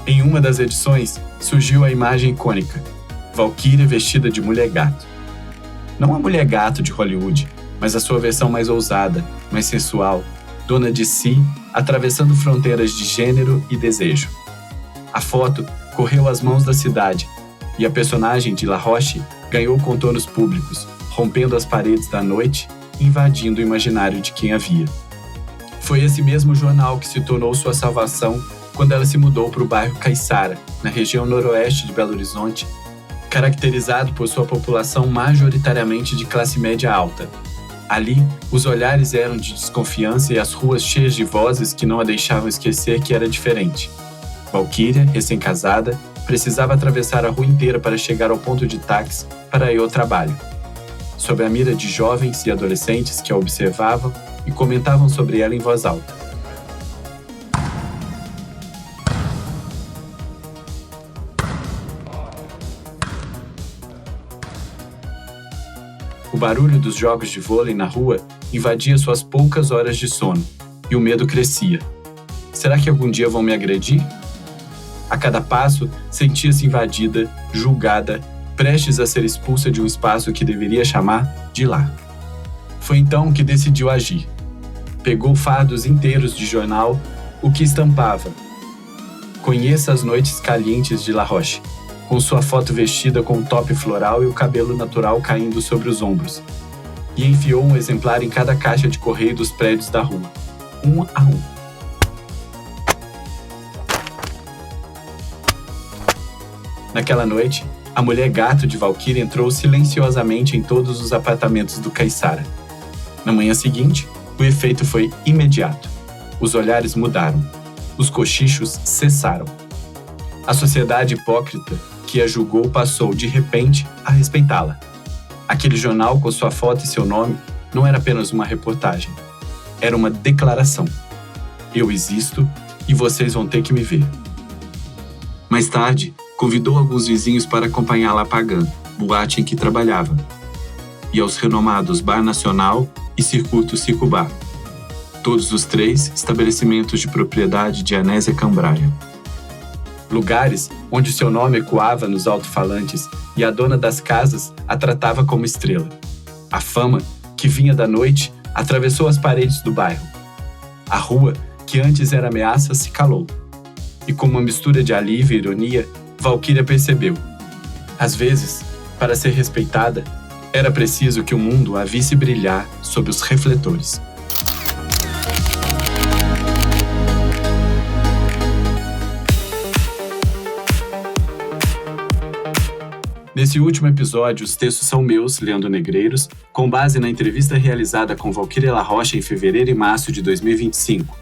Speaker 2: Em uma das edições, surgiu a imagem icônica, Valquíria vestida de mulher-gato. Não a mulher-gato de Hollywood, mas a sua versão mais ousada, mais sensual, dona de si, atravessando fronteiras de gênero e desejo. A foto correu às mãos da cidade, e a personagem de La Roche ganhou contornos públicos, rompendo as paredes da noite e invadindo o imaginário de quem a via. Foi esse mesmo jornal que se tornou sua salvação quando ela se mudou para o bairro Caiçara, na região noroeste de Belo Horizonte, caracterizado por sua população majoritariamente de classe média alta. Ali, os olhares eram de desconfiança e as ruas cheias de vozes que não a deixavam esquecer que era diferente. Valquíria, recém-casada, precisava atravessar a rua inteira para chegar ao ponto de táxi para ir ao trabalho. Sob a mira de jovens e adolescentes que a observavam e comentavam sobre ela em voz alta. O barulho dos jogos de vôlei na rua invadia suas poucas horas de sono, e o medo crescia. Será que algum dia vão me agredir? A cada passo, sentia-se invadida, julgada, prestes a ser expulsa de um espaço que deveria chamar de lar. Foi então que decidiu agir. Pegou fardos inteiros de jornal, o que estampava: Conheça as noites calientes de La Roche, com sua foto vestida com um top floral e o cabelo natural caindo sobre os ombros, e enfiou um exemplar em cada caixa de correio dos prédios da rua, um a um. Naquela noite, a mulher-gato de Valquíria entrou silenciosamente em todos os apartamentos do Caiçara. Na manhã seguinte, o efeito foi imediato. Os olhares mudaram. Os cochichos cessaram. A sociedade hipócrita que a julgou passou, de repente, a respeitá-la. Aquele jornal com sua foto e seu nome não era apenas uma reportagem. Era uma declaração. Eu existo e vocês vão ter que me ver. Mais tarde, convidou alguns vizinhos para acompanhá-la à Pagã, boate em que trabalhava, e aos renomados Bar Nacional e Circuito Circo Bar, todos os 3 estabelecimentos de propriedade de Anésia Cambraia. Lugares onde seu nome ecoava nos alto-falantes e a dona das casas a tratava como estrela. A fama, que vinha da noite, atravessou as paredes do bairro. A rua, que antes era ameaça, se calou. E com uma mistura de alívio e ironia, Valquíria percebeu. Às vezes, para ser respeitada, era preciso que o mundo a visse brilhar sob os refletores. Nesse último episódio, os textos são meus, Leandro Negreiros, com base na entrevista realizada com Valquíria La Rocha em fevereiro e março de 2025.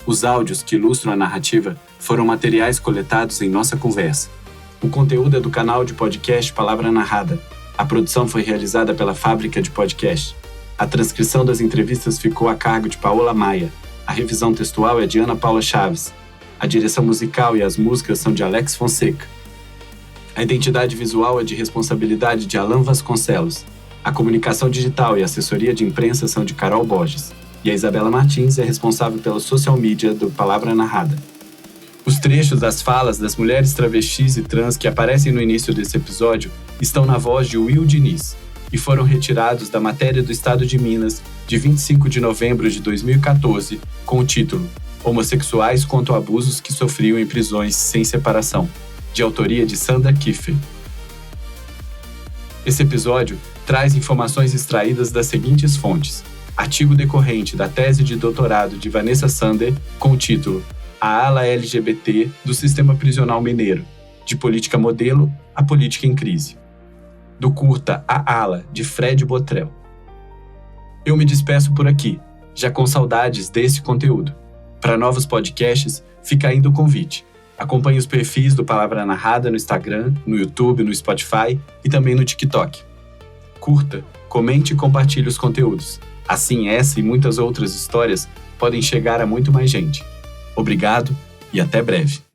Speaker 2: Os áudios que ilustram a narrativa foram materiais coletados em nossa conversa. O conteúdo é do canal de podcast Palavra Narrada. A produção foi realizada pela Fábrica de Podcast. A transcrição das entrevistas ficou a cargo de Paola Maia. A revisão textual é de Ana Paula Chaves. A direção musical e as músicas são de Alex Fonseca. A identidade visual é de responsabilidade de Alan Vasconcelos. A comunicação digital e assessoria de imprensa são de Carol Borges. E a Isabela Martins é responsável pela social media do Palavra Narrada. Os trechos das falas das mulheres travestis e trans que aparecem no início desse episódio estão na voz de Will Diniz e foram retirados da matéria do Estado de Minas de 25 de novembro de 2014 com o título Homossexuais contam abusos que sofriam em prisões sem separação, de autoria de Sandra Kiffer. Esse episódio traz informações extraídas das seguintes fontes: artigo decorrente da tese de doutorado de Vanessa Sander com o título A Ala LGBT do Sistema Prisional Mineiro, de Política Modelo a Política em Crise, do curta A Ala, de Fred Botrel. Eu me despeço por aqui, já com saudades desse conteúdo. Para novos podcasts, fica ainda o convite. Acompanhe os perfis do Palavra Narrada no Instagram, no YouTube, no Spotify e também no TikTok. Curta, comente e compartilhe os conteúdos. Assim, essa e muitas outras histórias podem chegar a muito mais gente. Obrigado e até breve.